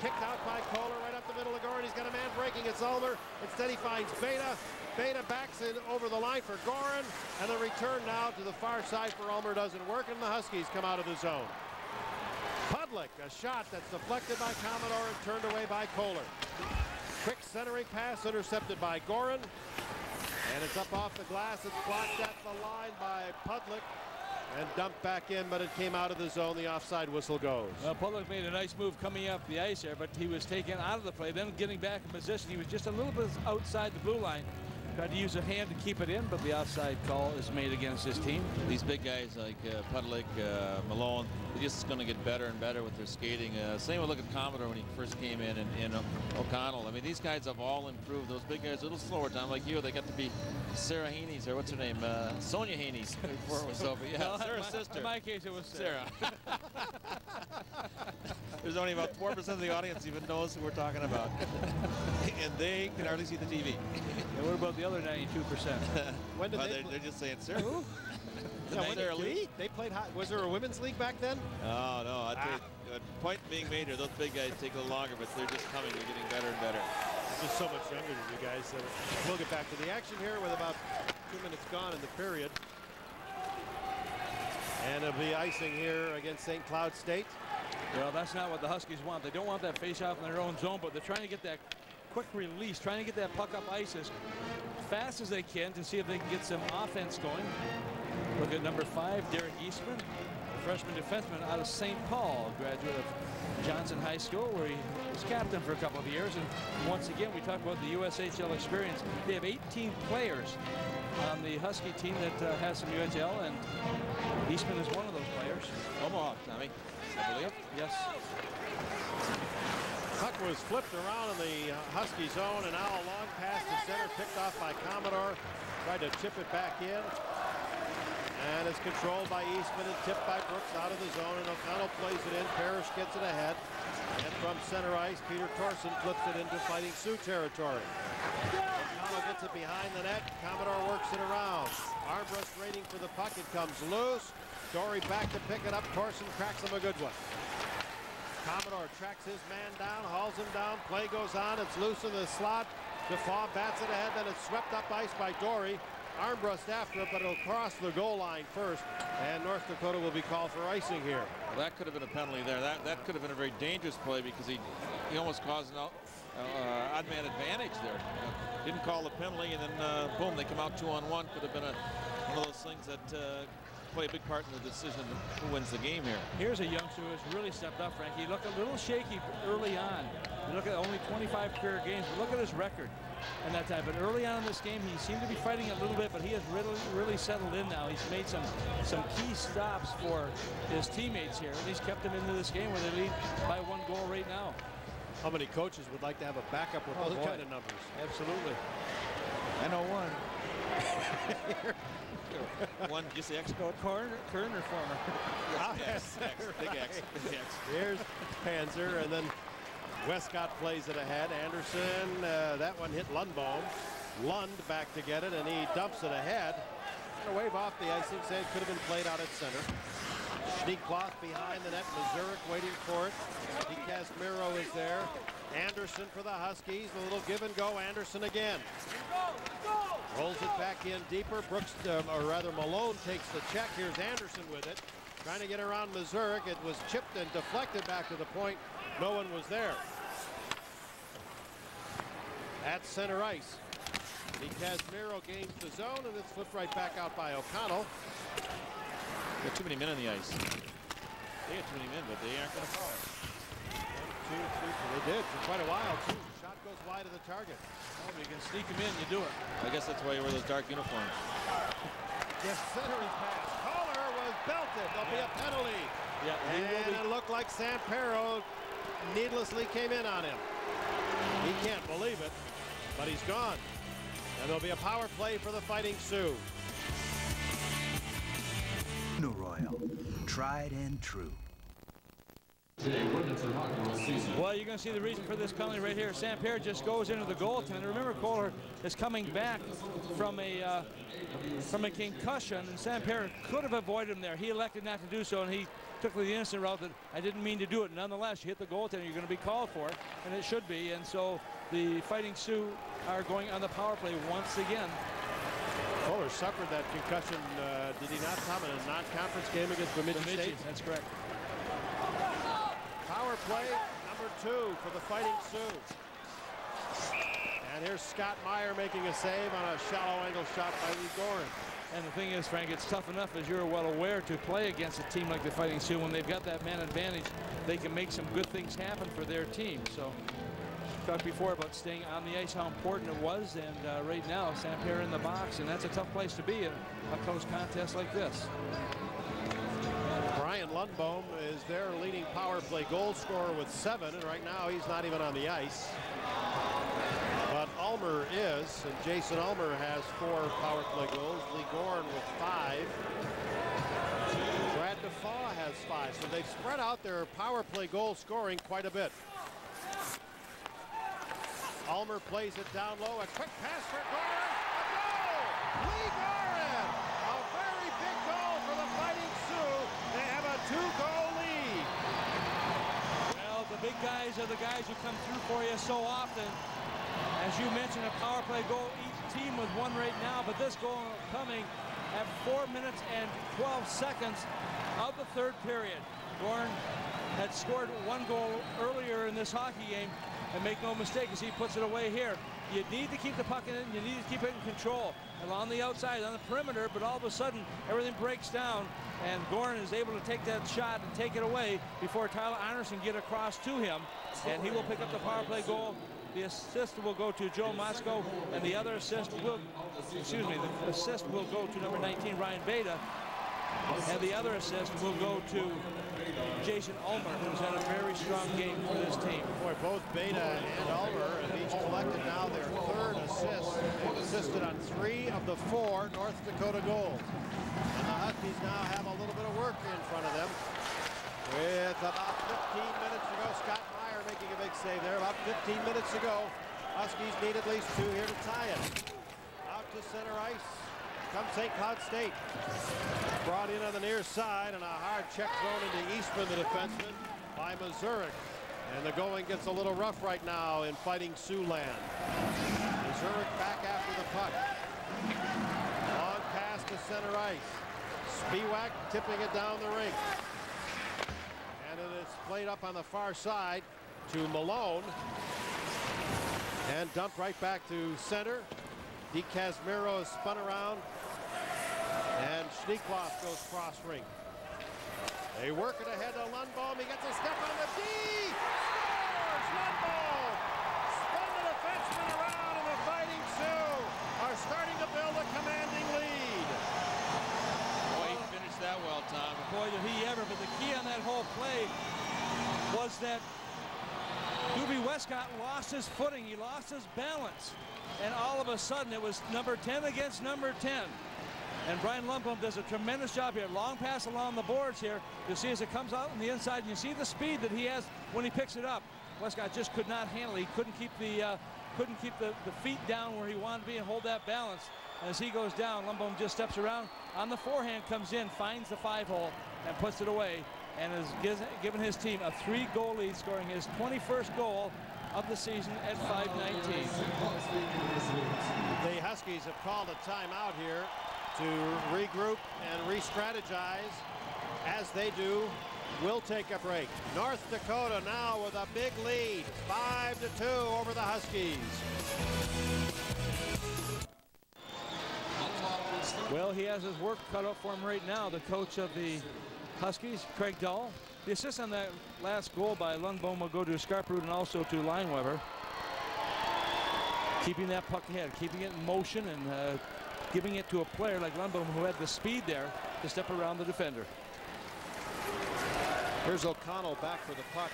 Kicked out by Kollar right up the middle of Goehring. He's got a man breaking. It's Ulmer. Instead, he finds Beta. Beta backs it over the line for Goehring. And the return now to the far side for Ulmer doesn't work, and the Huskies come out of the zone. Pudlick, a shot that's deflected by Commodore and turned away by Kollar. Quick centering pass intercepted by Goehring. And it's up off the glass. It's blocked at the line by Pudlick. And dumped back in, but it came out of the zone. The offside whistle goes. Pudlick made a nice move coming up the ice there, but he was taken out of the play. Then getting back in position, he was just a little bit outside the blue line. Tried to use a hand to keep it in, but the offside call is made against his team. These big guys like Pudlick, Malone, they're just going to get better and better with their skating. Same with look at Commodore when he first came in, and O'Connell. I mean, these guys have all improved. Those big guys a little slower time, like you. They got to be Sarah Haney's, or what's her name? Sonia Haney's before it was over. Yeah, No, Sarah's sister. In my case, it was Sarah. There's only about 4% of the audience even knows who we're talking about. And they can hardly see the TV. And what about the other 92%? When did they're just saying, Sarah who? Yeah, Sarah Lee? They played high. Was there a women's league back then? Oh, no. I tell you, point being made here, those big guys take a little longer, but they're just coming. They're getting better and better. Just so much younger than you guys. So we'll get back to the action here with about 2 minutes gone in the period. And it'll be icing here against St. Cloud State. Well, that's not what the Huskies want. They don't want that face-off in their own zone, but they're trying to get that quick release, trying to get that puck up ice as fast as they can to see if they can get some offense going. Look at number 5, Derek Eastman, a freshman defenseman out of St. Paul, graduate of Johnson High School, where he was captain for a couple of years. And once again, we talk about the USHL experience. They have 18 players on the Husky team that has some USHL, and Eastman is one of those players. Omaha, Tommy, I believe. Yes. Puck was flipped around in the Husky zone, and now a long pass to center, picked off by Commodore. Tried to chip it back in. And it's controlled by Eastman and tipped by Brooks out of the zone, and O'Connell plays it in. Parrish gets it ahead. And from center ice, Peter Torson flips it into Fighting Sioux territory. O'Connell gets it behind the net. Commodore works it around. Armbrust waiting for the puck. It comes loose. Dory back to pick it up. Torson cracks him a good one. Commodore tracks his man down, hauls him down. Play goes on. It's loose in the slot. Defoe bats it ahead. Then it's swept up ice by Dory. Armbrust after it, but it'll cross the goal line first, and North Dakota will be called for icing here. Well, that could have been a penalty there. That could have been a very dangerous play because he almost caused an odd man advantage there. Didn't call the penalty, and then boom, they come out 2-on-1. Could have been one of those things that play a big part in the decision of who wins the game here. Here's a youngster who has really stepped up, Frankie. He looked a little shaky early on. You look at only 25 career games, but look at his record and that time. But early on in this game, he seemed to be fighting a little bit, but he has really settled in now. He's made some key stops for his teammates here, and he's kept them into this game where they lead by 1 goal right now. How many coaches would like to have a backup with those kind of numbers? Absolutely. I know one. One, just the ex-coach? Kerner former. X. Big X. Big X. Here's Panzer, and then Westcott plays it ahead. Anderson, that one hit Lundbaum. Lund back to get it, and he dumps it ahead. A wave off the icing, say it could have been played out at center. Schneekloth behind the net. Mazurek waiting for it. Casimiro is there. Anderson for the Huskies. A little give and go. Anderson again. Rolls it back in deeper. Brooks, or rather Malone takes the check. Here's Anderson with it. Trying to get around Mazurek. It was chipped and deflected back to the point. No one was there. At center ice. Casimiro gains the zone, and it's flipped right back out by O'Connell. Got too many men on the ice. They got too many men, but they aren't going to foul it. 1, 2, 3. They did for quite a while, too. Shot goes wide of the target. Oh, if you can sneak him in, you do it. I guess that's why you wear those dark uniforms. Yes, centering pass. Kollar was belted. There'll be a penalty. Yeah, and it looked like Sampero needlessly came in on him. He can't believe it, but he's gone. And there'll be a power play for the Fighting Sioux. New Royal, tried and true. Well, you're going to see the reason for this penalty right here. Sampere just goes into the goaltender. Remember, Kollar is coming back from a concussion, and Sampere could have avoided him there. He elected not to do so, and he took the innocent route that I didn't mean to do it. Nonetheless, you hit the goaltender, you're going to be called for it, and it should be. And so the Fighting Sioux are going on the power play once again. Kollar suffered that concussion, did he not, Tom, in a non-conference game against Bemidji State? That's correct. Power play number 2 for the Fighting Sioux. And here's Scott Meyer making a save on a shallow angle shot by Lee Goehring. And the thing is, Frank, it's tough enough, as you're well aware, to play against a team like the Fighting Sioux. When they've got that man advantage, they can make some good things happen for their team. So talked before about staying on the ice, how important it was, and right now, St. Pierre in the box, and that's a tough place to be in a close contest like this. Brian Lundbohm is their leading power play goal scorer with 7, and right now he's not even on the ice. But Ulmer is, and Jason Ulmer has 4 power play goals. Lee Goehring with 5. Brad Defoe has 5, so they've spread out their power play goal scoring quite a bit. Ulmer plays it down low. A quick pass for Goehring. A goal! Lee Goehring! A very big goal for the Fighting Sioux. They have a 2-goal lead. Well, the big guys are the guys who come through for you so often. As you mentioned, a power play goal, each team with 1 right now, but this goal coming at 4 minutes and 12 seconds of the 3rd period. Goehring had scored 1 goal earlier in this hockey game, and make no mistake as he puts it away here. You need to keep the puck in it, and you need to keep it in control along the outside, on the perimeter, but all of a sudden everything breaks down, and Goehring is able to take that shot and take it away before Tyler Arnason get across to him, and he will pick up the power play goal. The assist will go to Joe Motzko, and the other assist will, the assist will go to number 19, Ryan Beta, and the other assist will go to Jason Ulmer, who's had a very strong game for this team. Boy, both Beta and Ulmer have each collected now their 3rd assist. They've assisted on 3 of the 4 North Dakota goals. And the Huskies now have a little bit of work in front of them. With about 15 minutes to go, Scott Meyer making a big save there. About 15 minutes to go. Huskies need at least 2 here to tie it. Out to center ice comes St. Cloud State. Brought in on the near side, and a hard check thrown into Eastman, the defenseman, by Mazurek. And the going gets a little rough right now in Fighting Sioux land. Mazurek back after the puck. Long pass to center ice. Spiewak tipping it down the rink. And it is played up on the far side to Malone. And dumped right back to center. DeCasmiro is spun around. And Schneekloff goes cross rink. They work it ahead to Lundbohm. He gets a step on the D. Scores! Lundbohm! Spun the defenseman around, and the Fighting Sioux are starting to build a commanding lead. Boy, he finished that well, Tom. Boy, did he ever. But the key on that whole play was that Doobie Westcott lost his footing. He lost his balance. And all of a sudden, it was number 10 against number 10. And Brian Lundbohm does a tremendous job here. Long pass along the boards here. You see as it comes out on the inside, and you see the speed that he has when he picks it up. Westcott just could not handle it. He couldn't keep the feet down where he wanted to be and hold that balance. As he goes down, Lundbohm just steps around. On the forehand, comes in, finds the 5-hole, and puts it away. And has given his team a 3-goal lead, scoring his 21st goal of the season at 5:19. The Huskies have called a timeout here to regroup and re-strategize. As they do, we'll take a break. North Dakota now with a big lead, 5-2 over the Huskies. Well, he has his work cut out for him right now. The coach of the Huskies, Craig Dahl. The assist on that last goal by Lundbohm will go to Skarprud and also to Lineweber. Keeping that puck ahead, keeping it in motion, and giving it to a player like Lundbohm who had the speed there to step around the defender. Here's O'Connell back for the puck.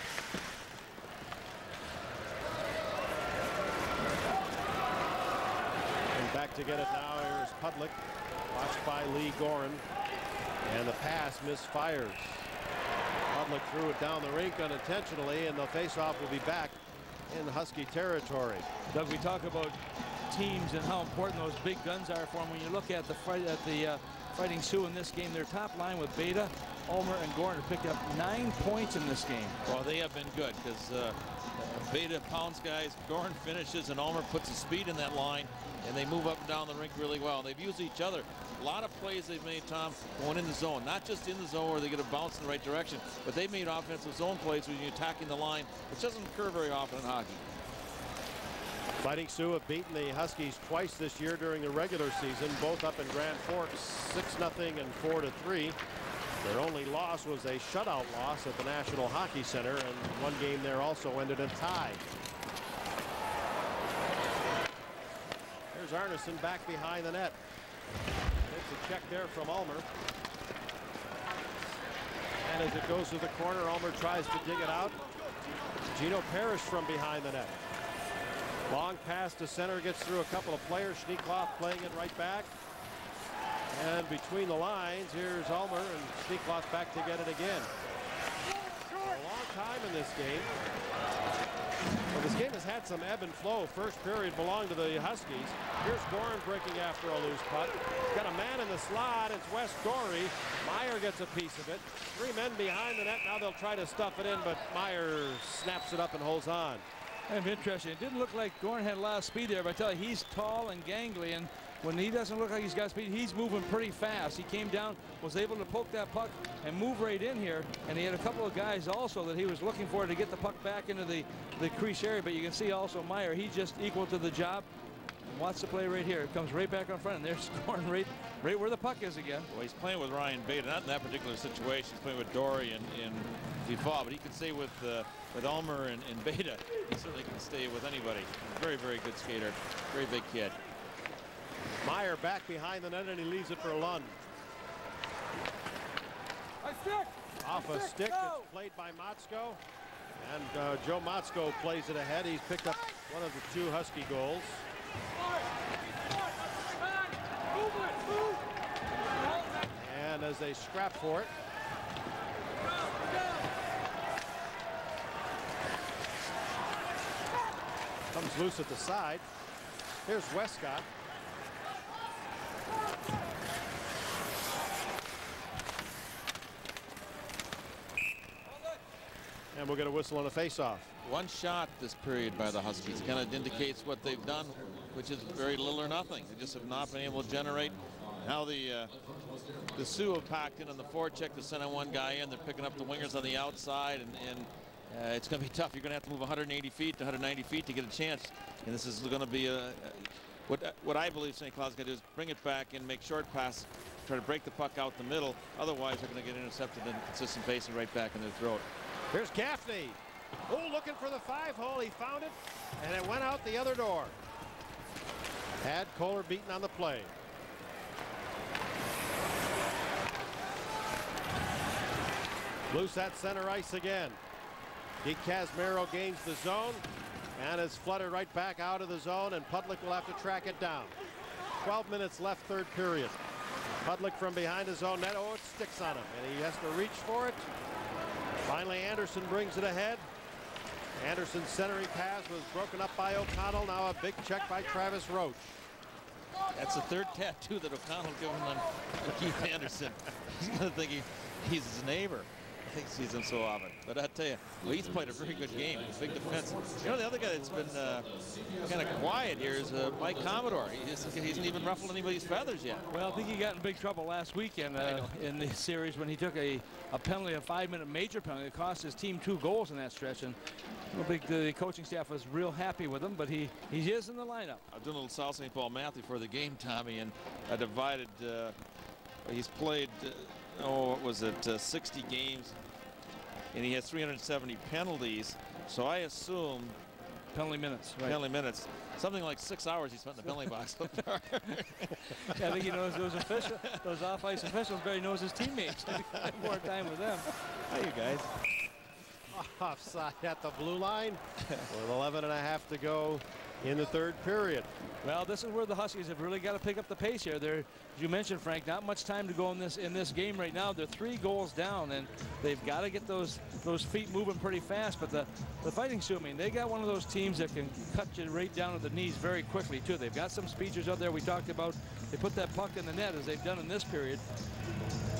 And back to get it now. Here's Pudlick, watched by Lee Goehring. And the pass misfires. Pudlick threw it down the rink unintentionally, and the faceoff will be back in Husky territory. Doug, we talk about teams and how important those big guns are for them. When you look at the Fighting Sioux in this game, their top line with Beta, Ulmer, and Goehring have picked up 9 points in this game. Well, they have been good because Beta pounds guys, Goehring finishes, and Ulmer puts the speed in that line, and they move up and down the rink really well. They've used each other. A lot of plays they've made, Tom, going in the zone. Not just in the zone where they get a bounce in the right direction, but they've made offensive zone plays when you're attacking the line, which doesn't occur very often in hockey. Fighting Sioux have beaten the Huskies twice this year during the regular season, both up in Grand Forks, 6-0 and 4-3. Their only loss was a shutout loss at the National Hockey Center, and one game there also ended a tie. Here's Arnason back behind the net. Takes a check there from Ulmer. And as it goes to the corner, Ulmer tries to dig it out. Gino Parrish from behind the net. Long pass to center, gets through a couple of players. Schneekloth playing it right back. And between the lines, here's Ulmer, and Schneekloth back to get it again. A long time in this game. Well, this game has had some ebb and flow. First period belonged to the Huskies. Here's Goehring breaking after a loose puck. Got a man in the slot. It's Wes Gorey. Meyer gets a piece of it. 3 men behind the net. Now they'll try to stuff it in, but Meyer snaps it up and holds on. Kind of interesting. It didn't look like Goehring had a lot of speed there, but I tell you, he's tall and gangly, and when he doesn't look like he's got speed, he's moving pretty fast. He came down, was able to poke that puck and move right in here, and he had a couple of guys also that he was looking for to get the puck back into the crease area, but you can see also Meyer, he's just equal to the job. And watch the play right here. It comes right back on front, and they're scoring right where the puck is again. Well, he's playing with Ryan Beta, not in that particular situation. He's playing with Dory and Default, but he can stay with Ulmer and Beta. He certainly can stay with anybody. Very, very good skater. Very big kid. Meyer back behind the net, and he leaves it for Lund. Off a stick, it's played by Motzko. And Joe Motzko plays it ahead. He's picked up one of the 2 Husky goals. And as they scrap for it, comes loose at the side. Here's Westcott. And we'll get a whistle and a face-off. 1 shot this period by the Huskies. Kind of indicates what they've done, which is very little or nothing. They just have not been able to generate. Now the Sioux have packed in on the forecheck to send 1 guy in. They're picking up the wingers on the outside, and it's going to be tough. You're going to have to move 180 feet to 190 feet to get a chance. And this is going to be what I believe St. Cloud's going to do is bring it back and make short passes, try to break the puck out the middle. Otherwise, they're going to get intercepted in consistent pace and right back in their throat. Here's Gaffney. Oh, looking for the 5-hole. He found it, and it went out the other door. Had Kollar beaten on the play. Loose at center ice again. Deke Kazmero gains the zone and is fluttered right back out of the zone, and Pudlick will have to track it down. 12 minutes left, third period. Pudlick from behind his own net. Oh, it sticks on him, and he has to reach for it. Finally, Anderson brings it ahead. Anderson's centering pass was broken up by O'Connell. Now a big check by Travis Roche. That's the 3rd tattoo that O'Connell given on Keith Anderson. He's going to think he's his neighbor. I think he sees him so often. But I tell you, well, he's played a very good game. Big defense. You know, the other guy that's been kind of quiet here is Mike Commodore. He hasn't even ruffled anybody's feathers yet. Well, I think he got in big trouble last weekend in the series when he took a penalty, a 5-minute major penalty. It cost his team 2 goals in that stretch. And I don't think the coaching staff was real happy with him, but he is in the lineup. I'm doing a little South St. Paul math before the game, Tommy, and I divided. He's played, what was it, 60 games, and he has 370 penalties. So I assume penalty minutes. Right. Penalty minutes. Something like 6 hours he spent in the penalty box. Yeah, I think he knows those off-ice officials. Barry knows his teammates. More time with them. Hi, you guys. Offside at the blue line with 11.5 to go in the third period. Well, this is where the Huskies have really got to pick up the pace here. As you mentioned, Frank, not much time to go in this game right now. They're 3 goals down, and they've got to get those feet moving pretty fast. But the Fighting Sioux, I mean, they got one of those teams that can cut you right down to the knees very quickly, too. They've got some speedsters out there we talked about. They put that puck in the net, as they've done in this period.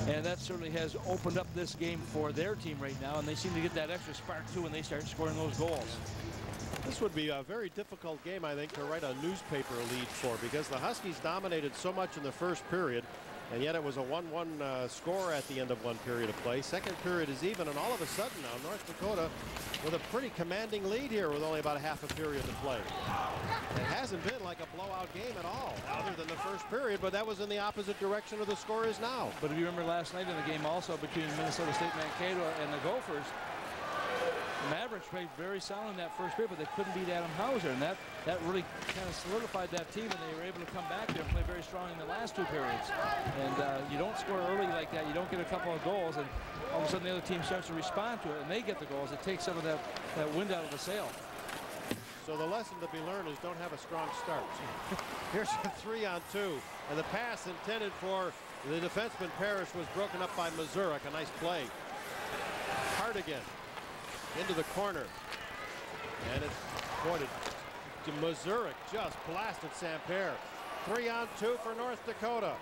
And that certainly has opened up this game for their team right now, and they seem to get that extra spark, too, when they start scoring those goals. This would be a very difficult game, I think, to write a newspaper lead for, because the Huskies dominated so much in the first period, and yet it was a 1-1 score at the end of one period of play. Second period is even, and all of a sudden now North Dakota with a pretty commanding lead here with only about a half a period to play. It hasn't been like a blowout game at all, other than the first period, but that was in the opposite direction of the score is now. But if you remember last night in the game also between Minnesota State Mankato and the Gophers, The Mavericks played very sound in that first period, but they couldn't beat Adam Hauser, and that really kind of solidified that team, and they were able to come back there and play very strong in the last 2 periods. And you don't score early like that, you don't get a couple of goals, and all of a sudden the other team starts to respond to it, and they get the goals. It takes some of that wind out of the sail. So the lesson to be learned is don't have a strong start. Here's a 3-on-2, and the pass intended for the defenseman Parrish was broken up by Mazurek. A nice play. Hardigan into the corner, and it's pointed to Mazurek. Just blasted Samper. 3-on-2 for North Dakota.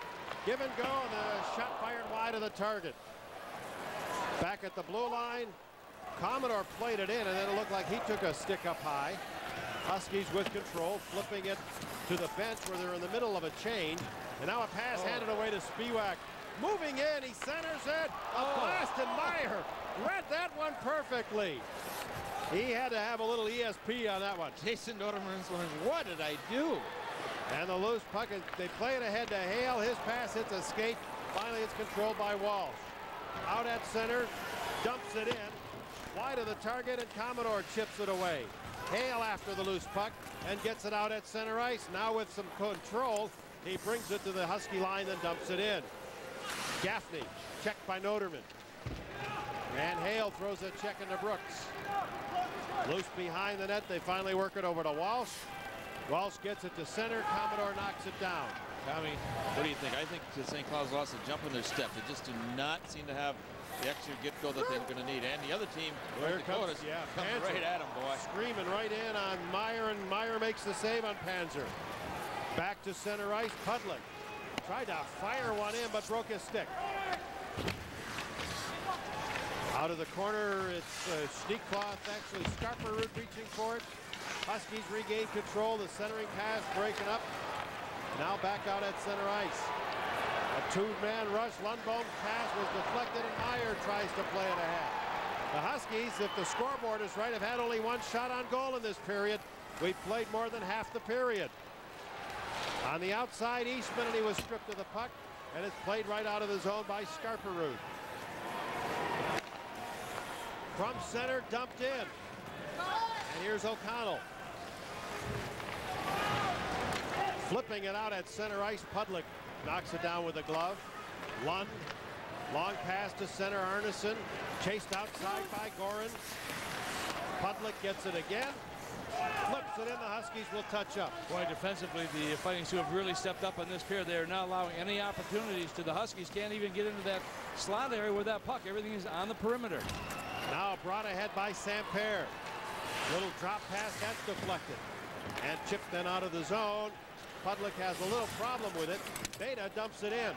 Give and go, and the shot fired wide of the target. Back at the blue line, Commodore played it in, and then it looked like he took a stick up high. Huskies with control, flipping it to the bench where they're in the middle of a change. And now a pass handed away to Spiewak. Moving in, he centers it. A blast, and Meyer read that one perfectly. He had to have a little ESP on that one. Jason Noderman's wondering, what did I do? And the loose puck, they play it ahead to Hale. His pass hits a skate. Finally, it's controlled by Walsh. Out at center, dumps it in. Wide of the target, and Commodore chips it away. Hale after the loose puck and gets it out at center ice. Now with some control, he brings it to the Husky line, then dumps it in. Gaffney, checked by Noderman. And Hale throws a check into Brooks. Loose behind the net, they finally work it over to Walsh. Walsh gets it to center, Commodore knocks it down. Tommy, what do you think? I think St. Cloud lost a jump in their step. They just do not seem to have the extra get-go that they're going to need. And the other team, North Dakota, comes right at him, boy. Screaming right in on Meyer, and Meyer makes the save on Panzer. Back to center ice, Pudlick. Tried to fire one in, but broke his stick. Out of the corner, it's Sneakcloth, actually Scarperud reaching for it. Huskies regain control, the centering pass breaking up. Now back out at center ice. A 2-man rush, Lundbohm's pass was deflected, and Meyer tries to play it ahead. The Huskies, if the scoreboard is right, have had only 1 shot on goal in this period. We've played more than half the period. On the outside, Eastman, and he was stripped of the puck, and it's played right out of the zone by Scarperud. From center, dumped in. And here's O'Connell. Flipping it out at center ice, Pudlick knocks it down with a glove. Lund, long pass to center, Arnason. Chased outside by Goehring. Pudlick gets it again. Flips it in, the Huskies will touch up. Boy, defensively, the Fighting Sioux have really stepped up on this period. They are not allowing any opportunities to the Huskies. Can't even get into that slot area with that puck. Everything is on the perimeter. Now brought ahead by Samper. Little drop pass, that's deflected. And chipped then out of the zone. Pudlick has a little problem with it. Beta dumps it in.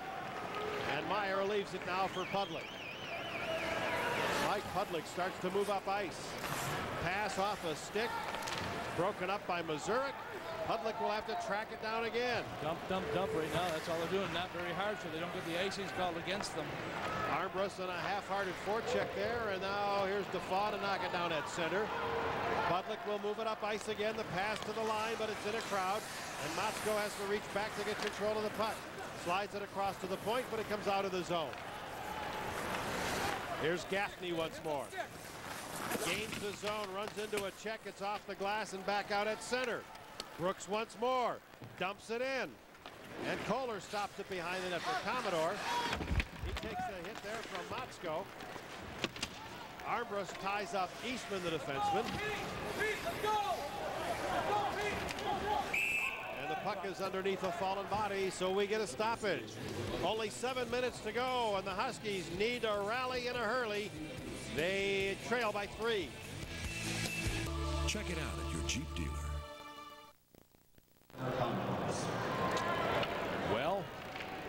And Meyer leaves it now for Pudlick. Mike Pudlick starts to move up ice. Pass off a stick. Broken up by Mazurek. Pudlick will have to track it down again. Dump, dump, dump right now. That's all they're doing. Not very hard, so they don't get the icings called against them. Armbrust on a half-hearted forecheck there, and now here's Defoe to knock it down at center. Pudlick will move it up ice again. The pass to the line, but it's in a crowd, and Motzko has to reach back to get control of the puck. Slides it across to the point, but it comes out of the zone. Here's Gaffney once more. Gains the zone, runs into a check. It's off the glass and back out at center. Brooks once more, dumps it in, and Kollar stops it behind the net for Commodore. He takes the hit there from Motzko. Armbrust ties up Eastman, the defenseman. And the puck is underneath a fallen body, so we get a stoppage. Only 7 minutes to go, and the Huskies need to rally in a hurry. They trail by 3. Check it out at your Jeep dealer. Well,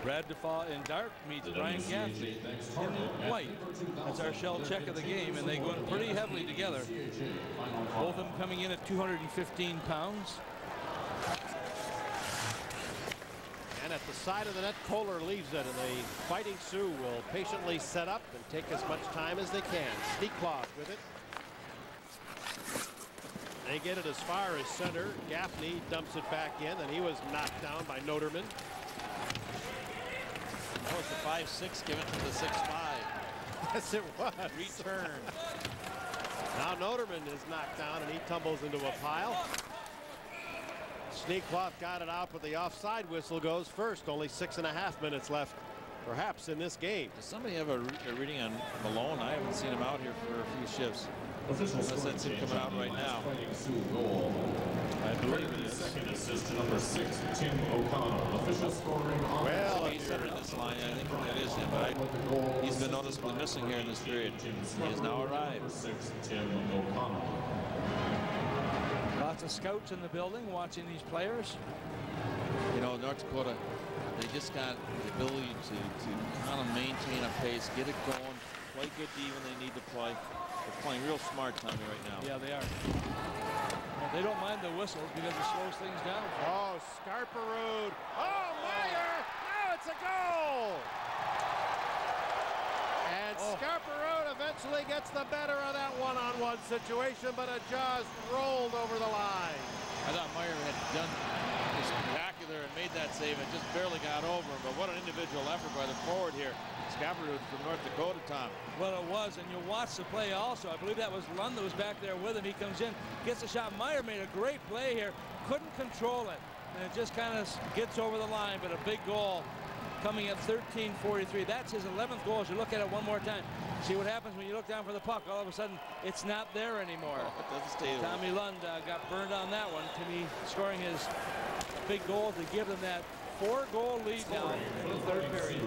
Brad Defoe in dark meets Brian Gaffney in white. That's our shell check of the game, and they go in pretty heavily together. Both of them coming in at 215 pounds. And at the side of the net, Kollar leaves it, and the Fighting Sioux will patiently set up and take as much time as they can. Sneakcloth with it. They get it as far as center. Gaffney dumps it back in, and he was knocked down by Noderman. That was the 5-6 given to the 6-5. Yes, it was. Return. Now Noterman is knocked down and he tumbles into a pile. Sneakcloth got it out, but the offside whistle goes first. Only 6.5 minutes left, perhaps, in this game. Does somebody have a reading on Malone? I haven't seen him out here for a few shifts. Unless that's him coming out right now. I believe it is. Second assist to number 6, Tim O'Connell. Official scoring on. Well, he's centered this line. I think that is him, but he's been noticeably missing here in this period. He has now arrived. Number 6, Tim O'Connell. Lots of scouts in the building watching these players. You know, North Dakota, they just got the ability to kind of maintain a pace, get it going, play good D when they need to play. They're playing real smart, Tommy, right now. Yeah, they are. Well, they don't mind the whistles because it slows things down. Oh, Scarperud. Oh, Meyer. Now it's a goal. And Scarperud eventually gets the better of that one-on-one situation, but it just rolled over the line. I thought Meyer had done spectacular and made that save and just barely got over him, but what an individual effort by the forward here. Scarperud from North Dakota, Tom. Well, it was, and you'll watch the play also. I believe that was Lund that was back there with him. He comes in, gets a shot. Meyer made a great play here. Couldn't control it, and it just kind of gets over the line, but a big goal coming at 13:43. That's his 11th goal. As you look at it one more time, see what happens when you look down for the puck. All of a sudden, it's not there anymore. Oh, it doesn't stay there. Tommy Lund got burned on that one. Timmy scoring his big goal to give them that 4-goal lead now in the third period.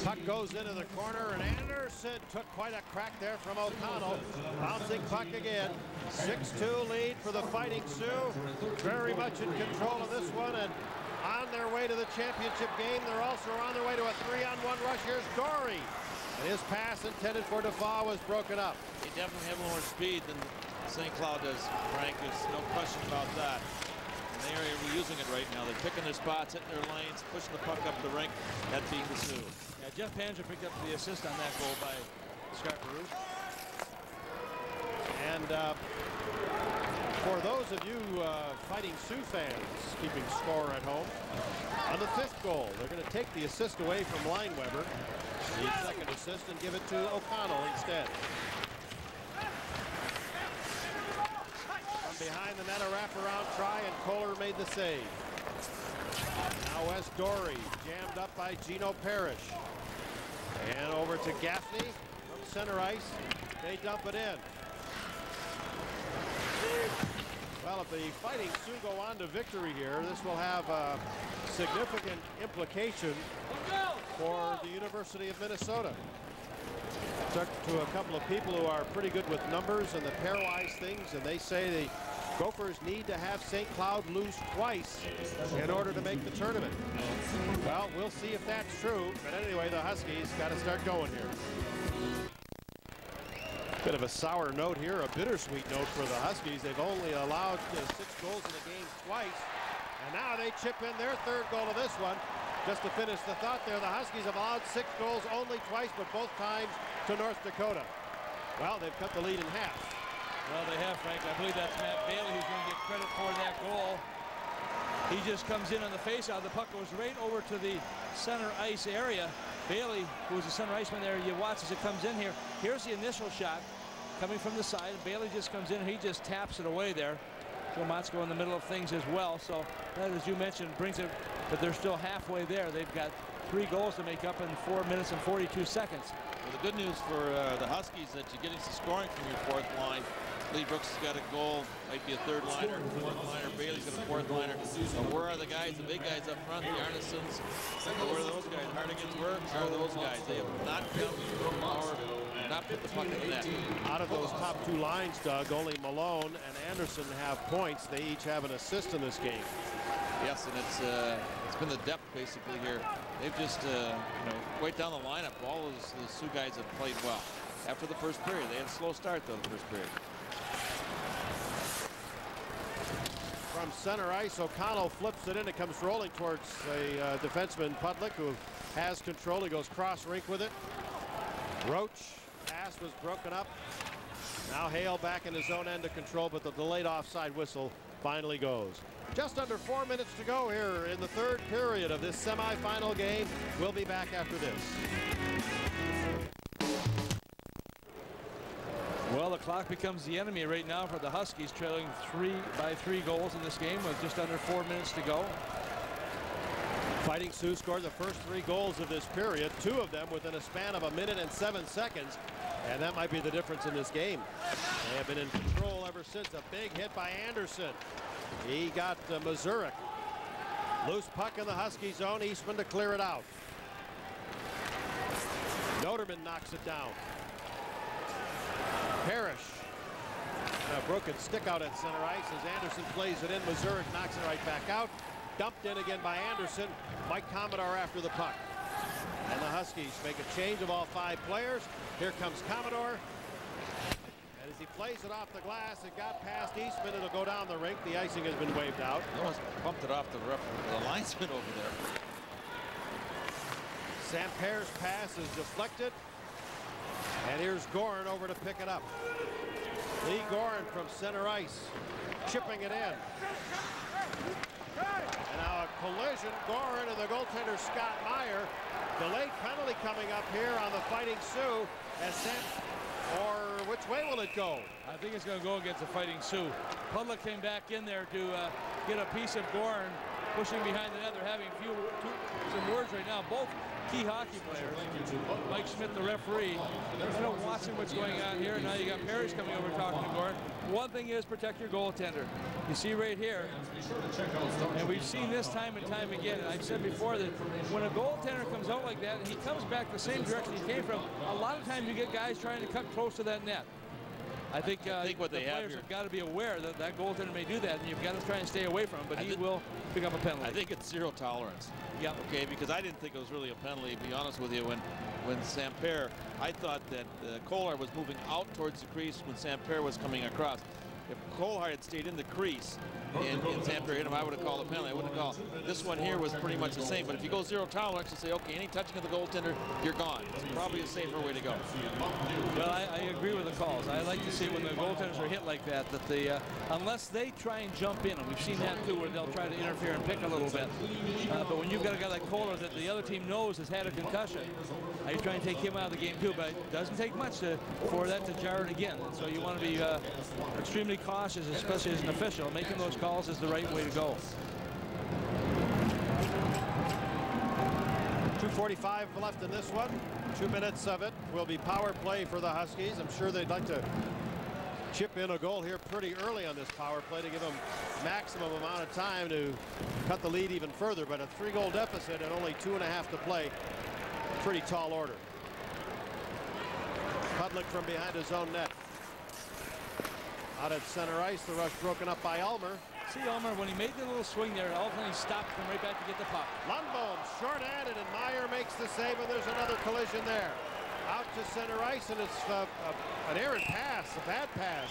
Puck goes into the corner, and Anderson took quite a crack there from O'Connell. Bouncing puck again. 6-2 lead for the Fighting Sioux. Very much in control of this one, and on their way to the championship game. They're also on their way to a 3-on-1 rush. Here's Goehring. And his pass intended for Defoe was broken up. He definitely have more speed than St. Cloud does, Frank. There's no question about that. And they are using it right now. They're picking their spots, hitting their lanes, pushing the puck up the rink. That being the Sioux. Yeah, Jeff Panzer picked up the assist on that goal by Scarperud. And for those of you Fighting Sioux fans keeping score at home, on the 5th goal, they're going to take the assist away from Lineweber, the second assist, and give it to O'Connell instead. From behind the net, a wraparound try, and Kollar made the save. Now Wes Dory, jammed up by Gino Parrish. And over to Gaffney from center ice. They dump it in. Well, if the Fighting Sioux go on to victory here, this will have a significant implication for the University of Minnesota. Talked to a couple of people who are pretty good with numbers and the pairwise things, and they say the Gophers need to have St. Cloud lose twice in order to make the tournament. Well, we'll see if that's true, but anyway, the Huskies got to start going here. Bit of a sour note here, a bittersweet note for the Huskies. They've only allowed 6 goals in the game twice, and now they chip in their 3rd goal of this one. Just to finish the thought there, the Huskies have allowed 6 goals only twice, but both times to North Dakota. Well, they've cut the lead in half. Well, they have, Frank. I believe that's Matt Bailey who's going to get credit for that goal. He just comes in on the faceoff. The puck goes right over to the center ice area. Bailey, who was the center iceman there, you watch as it comes in here. Here's the initial shot coming from the side. Bailey just comes in and he just taps it away there. Joe Motzko in the middle of things as well. So that, as you mentioned, brings it, but they're still halfway there. They've got 3 goals to make up in 4 minutes and 42 seconds. Well, the good news for the Huskies is that you're getting some scoring from your 4th line. Lee Brooks has got a goal, might be a 3rd liner, 4th liner. Bailey's got a 4th liner. So where are the guys, the big guys up front, the Arnasons? Where are those guys? Hardigan's work? Are those guys? They have not come or not put the puck in the net. Out of those top 2 lines, Doug, only Malone and Anderson have points. They each have an assist in this game. Yes, and it's been the depth basically here. They've just right down the lineup. All of the Sioux guys have played well. After the first period, they had a slow start though. The first period. From center ice, O'Connell flips it in. It comes rolling towards a defenseman, Pudlick, who has control. He goes cross rink with it. Roche pass was broken up. Now Hale back in his own end of control, but the delayed offside whistle finally goes. Just under 4 minutes to go here in the 3rd period of this semifinal game. We'll be back after this. Well, the clock becomes the enemy right now for the Huskies, trailing by 3 goals in this game with just under 4 minutes to go. Fighting Sioux scored the first 3 goals of this period, 2 of them within a span of 1 minute and 7 seconds. And that might be the difference in this game. They have been in control ever since. A big hit by Anderson. He got Mazurek. Loose puck in the Husky zone. Eastman to clear it out. Noterman knocks it down. Parrish. A broken stick out at center ice as Anderson plays it in. Mazurek knocks it right back out. Dumped in again by Anderson. Mike Commodore after the puck. And the Huskies make a change of all 5 players. Here comes Commodore. And as he plays it off the glass, it got past Eastman. It'll go down the rink. The icing has been waved out. He almost pumped it off the linesman over there. Sampere's pass is deflected. And here's Goehring over to pick it up. Lee Goehring from center ice, chipping it in. And now a collision. Goehring and the goaltender Scott Meyer. Delayed penalty coming up here on the Fighting Sioux. Or which way will it go? I think it's going to go against the Fighting Sioux. Pudlick came back in there to get a piece of Goehring pushing behind the net. They're having some words right now. Both key hockey players. Mike Schmidt, the referee, kind of watching what's going on here. Now you got Parrish coming over talking to Goehring. One thing is protect your goaltender. You see right here, and we've seen this time and time again. And I've said before that when a goaltender comes out like that, and he comes back the same direction he came from, a lot of times you get guys trying to cut close to that net. I think what the players have got to be aware that that goaltender may do that, and you've got to try and stay away from him, but he will pick up a penalty. I think it's 0 tolerance. Yeah. Okay, because I didn't think it was really a penalty, to be honest with you. When Sampere, I thought that Kollar was moving out towards the crease when Sampere was coming across. If Kollar had stayed in the crease and Sampere hit him, I would have called a penalty. I wouldn't have called. This one here was pretty much the same. But if you go 0 tolerance and say, okay, any touching of the goaltender, you're gone. It's probably a safer way to go. Well, I agree with the calls. I like to see when the goaltenders are hit like that, they, unless they try and jump in, and we've seen that too, where they'll try to interfere and pick a little bit. But when you've got a guy like Kollar that the other team knows has had a concussion, you try and take him out of the game too. But it doesn't take much for that to jar it again. And so you want to be extremely cautious, especially as an official. Making those calls is the right way to go. 2:45 left in this one. 2 minutes of it will be power play for the Huskies. I'm sure they'd like to chip in a goal here pretty early on this power play to give them maximum amount of time to cut the lead even further. But a 3-goal deficit and only 2.5 to play. Pretty tall order. Pudlick from behind his own net. Out at center ice, the rush broken up by Ulmer. See Ulmer, when he made the little swing there, all of a sudden he stopped, come right back to get the puck. Lundholm short-handed, and Meyer makes the save, and there's another collision there. Out to center ice, and it's an errant pass, a bad pass,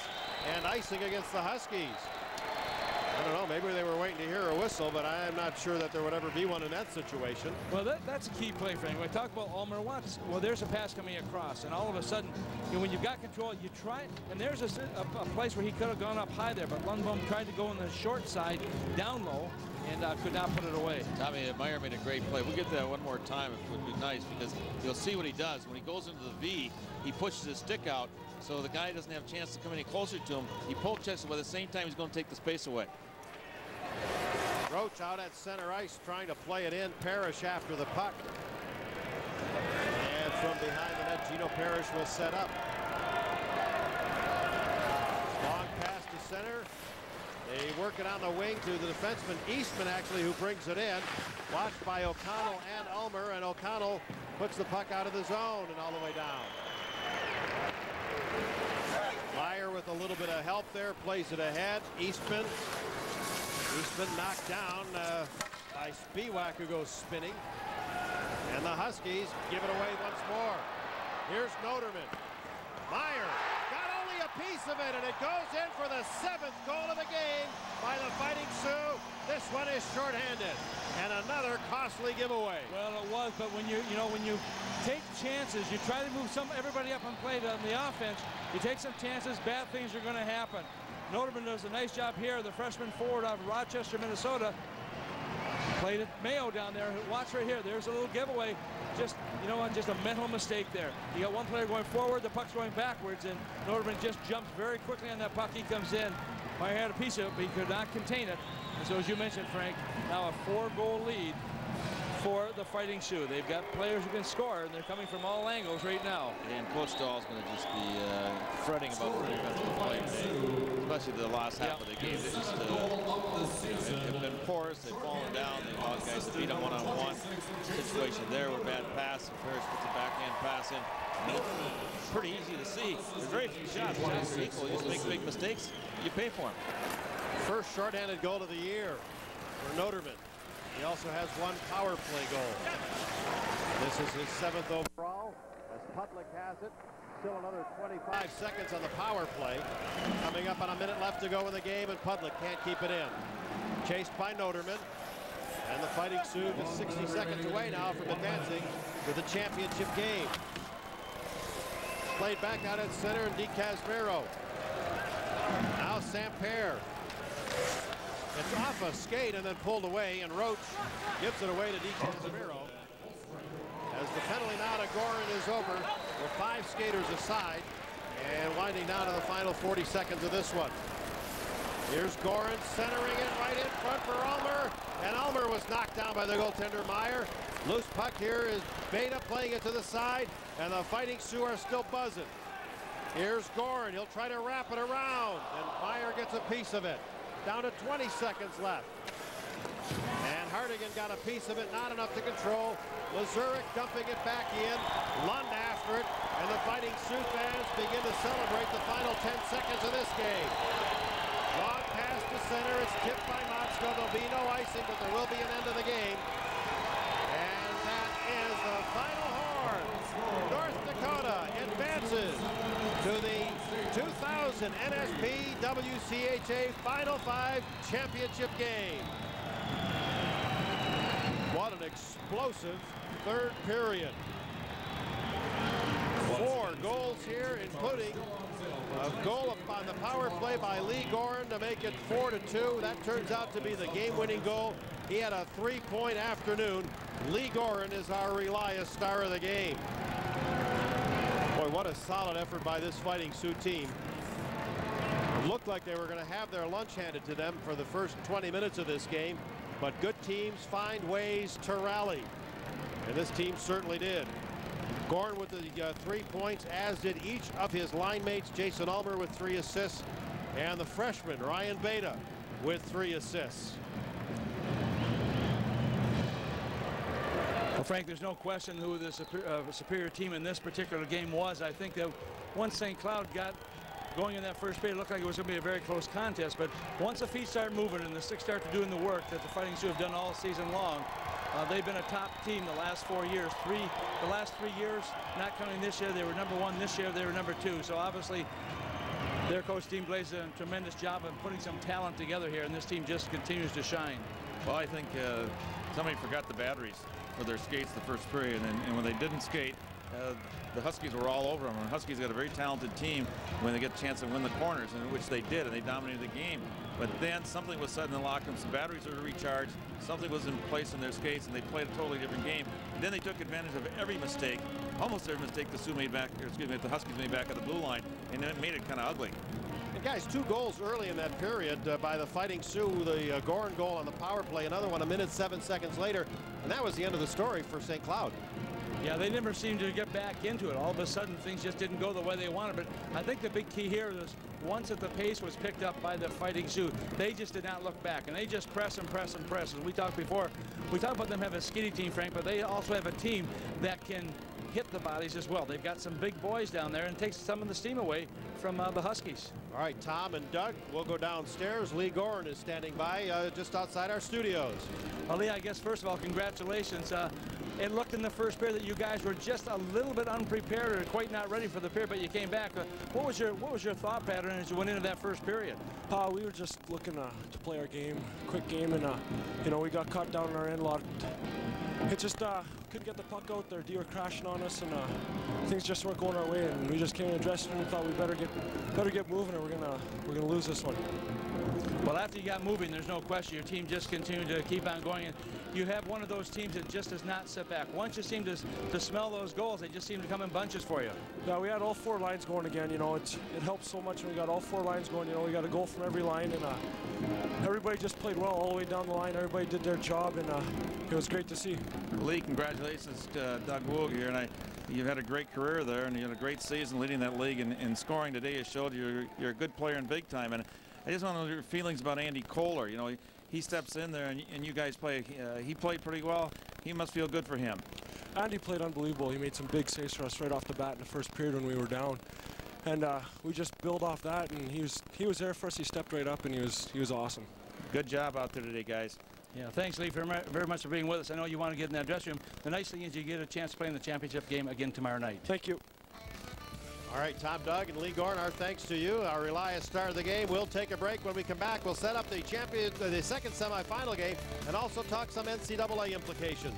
and icing against the Huskies. I don't know, maybe they were waiting to hear a whistle, but I'm not sure that there would ever be one in that situation. Well, that's a key play for him. When I talk about Ulmer once, well, there's a pass coming across, and all of a sudden, when you've got control, you try, and there's a place where he could have gone up high there, but Lundholm tried to go on the short side, down low, and could not put it away. Tommy, Meyer made a great play. We'll get that one more time. It would be nice because you'll see what he does. When he goes into the V, he pushes his stick out, so the guy doesn't have a chance to come any closer to him. He pull checks it, but at the same time, he's going to take the space away. Roche out at center ice trying to play it in. Parrish after the puck. And from behind the net, Gino Parrish will set up. Long pass to center. They work it on the wing to the defenseman Eastman, actually, who brings it in. Watched by O'Connell and Ulmer, and O'Connell puts the puck out of the zone and all the way down. Meyer with a little bit of help there, plays it ahead. Eastman knocked down by Spiewak, who goes spinning. And the Huskies give it away once more. Here's Noterman. Meyer got only a piece of it, and it goes in for the 7th goal of the game by the Fighting Sioux. This one is shorthanded, and another costly giveaway. Well, it was, but when you take chances, you try to move everybody up and play on the offense. You take some chances, bad things are going to happen. Noterman does a nice job here. The freshman forward out of Rochester, Minnesota. Played at Mayo down there. Watch right here. There's a little giveaway. just, you know what, just a mental mistake there. You got one player going forward, the puck's going backwards, and Norderman just jumps very quickly on that puck. He comes in. Meyer had a piece of it, but he could not contain it. And so, as you mentioned, Frank, now a 4-goal lead for the Fighting Sioux. They've got players who can score, and they're coming from all angles right now. And Coach Dahl's going to just be fretting about the defensive play, especially the last half of the game. They just have been porous. They've fallen down. They've allowed guys to beat them one-on-one. Situation there where bad pass. Ferris puts a backhand pass in. Pretty easy to see. There's very few shots. One is equal. You just make big mistakes, you pay for them. First shorthanded goal of the year for Noderman. He also has one power play goal. This is his 7th overall, as Pudlick has it. Still another 25 seconds on the power play. Coming up on a minute left to go in the game, and Pudlick can't keep it in. Chased by Noderman. And the Fighting Sioux is 60 seconds away now from advancing to the championship game. Played back out at center, and DeCasmero. Now Samper. It's off a skate and then pulled away, and Roche gives it away to DeCasmero. As the penalty now to Goehring is over, with 5 skaters aside, and winding down to the final 40 seconds of this one. Here's Goehring centering it right in front for Ulmer, and Ulmer was knocked down by the goaltender Meyer. Loose puck here is Beta playing it to the side, and the Fighting Sioux are still buzzing. Here's Goehring, he'll try to wrap it around, and Meyer gets a piece of it. Down to 20 seconds left. And Hardigan got a piece of it, not enough to control. Lazuric dumping it back in. Lund after it. And the Fighting Sioux fans begin to celebrate the final 10 seconds of this game. Long pass to center. It's tipped by Motzko. There'll be no icing, but there will be an end of the game. And that is the final horn. North Dakota advances to the 2000 NSP WCHA Final Five championship game. What an explosive third period. 4 goals here, including a goal on the power play by Lee Goehring to make it 4-2. That turns out to be the game-winning goal. He had a 3-point afternoon. Lee Goehring is our Elias star of the game. Boy, what a solid effort by this Fighting Sioux team. It looked like they were going to have their lunch handed to them for the first 20 minutes of this game, but good teams find ways to rally, and this team certainly did. Goehring with the 3 points, as did each of his line mates. Jason Ulmer with 3 assists, and the freshman Ryan Beta with 3 assists. Well, Frank, there's no question who the superior team in this particular game was. I think that once St. Cloud got going in that first period, it looked like it was going to be a very close contest. But once the feet start moving and the sticks start to doing the work that the Fighting Sioux have done all season long, they've been a top team the last 4 years. The last 3 years, not counting this year, they were #1. This year, they were #2. So obviously, their coach, Team BLAIS, did a tremendous job of putting some talent together here, and this team just continues to shine. Well, I think somebody forgot the batteries for their skates the first period, and when they didn't skate, the Huskies were all over them. And Huskies got a very talented team when they get a chance to win the corners, and which they did, and they dominated the game. But then something was said in the locker room. Some batteries were recharged. Something was in place in their skates, and they played a totally different game. And then they took advantage of every mistake, almost every mistake the Sioux made back, or excuse me, the Huskies made back at the blue line, and it made it kind of ugly. And guys, 2 goals early in that period by the Fighting Sioux. The Goehring goal on the power play, another one a minute 7 seconds later, and that was the end of the story for St. Cloud. Yeah, they never seemed to get back into it. All of a sudden, things just didn't go the way they wanted. But I think the big key here is once that the pace was picked up by the Fighting Sioux, they just did not look back, and they just press and press and press. As we talked before, we talked about them having a skinny team, Frank, but they also have a team that can hit the bodies as well. They've got some big boys down there, and takes some of the steam away from the Huskies. All right, Tom and Doug, we'll go downstairs. Lee Goehring is standing by just outside our studios. Well, Lee, I guess first of all, congratulations. It looked in the first period that you guys were just a little bit unprepared or quite not ready for the period, but you came back. What was your thought pattern as you went into that first period? We were just looking to play our game, quick game, and you know, we got caught down in our end a lot. It just couldn't get the puck out there. D were crashing on us, and things just weren't going our way. And we just came in the dressing room and thought we better get moving, or we're gonna lose this one. Well, after you got moving, there's no question your team just continued to keep on going. you have one of those teams that just does not sit back. Once you seem to smell those goals, they just seem to come in bunches for you. Yeah, we had all 4 lines going again. You know, it helps so much when we got all 4 lines going. You know, we got a goal from every line, and everybody just played well all the way down the line. Everybody did their job, and it was great to see. Lee, congratulations to Doug Woog here, and you've had a great career there, and you had a great season leading that league in scoring today. You showed you're a good player in big time, and I just want to know your feelings about Andy Kollar. You know, he steps in there, and you guys play. He played pretty well. He must feel good for him. Andy played unbelievable. He made some big saves for us right off the bat in the first period when we were down, and we just built off that. And he was there for us. He stepped right up, and he was awesome. Good job out there today, guys. Yeah, thanks, Lee, very much for being with us. I know you want to get in that dressing room. The nice thing is you get a chance to play in the championship game again tomorrow night. Thank you. All right, Tom Doug and Lee Goehring, our thanks to you. Our Elias star of the game. We'll take a break. When we come back, we'll set up the second semifinal game and also talk some NCAA implications.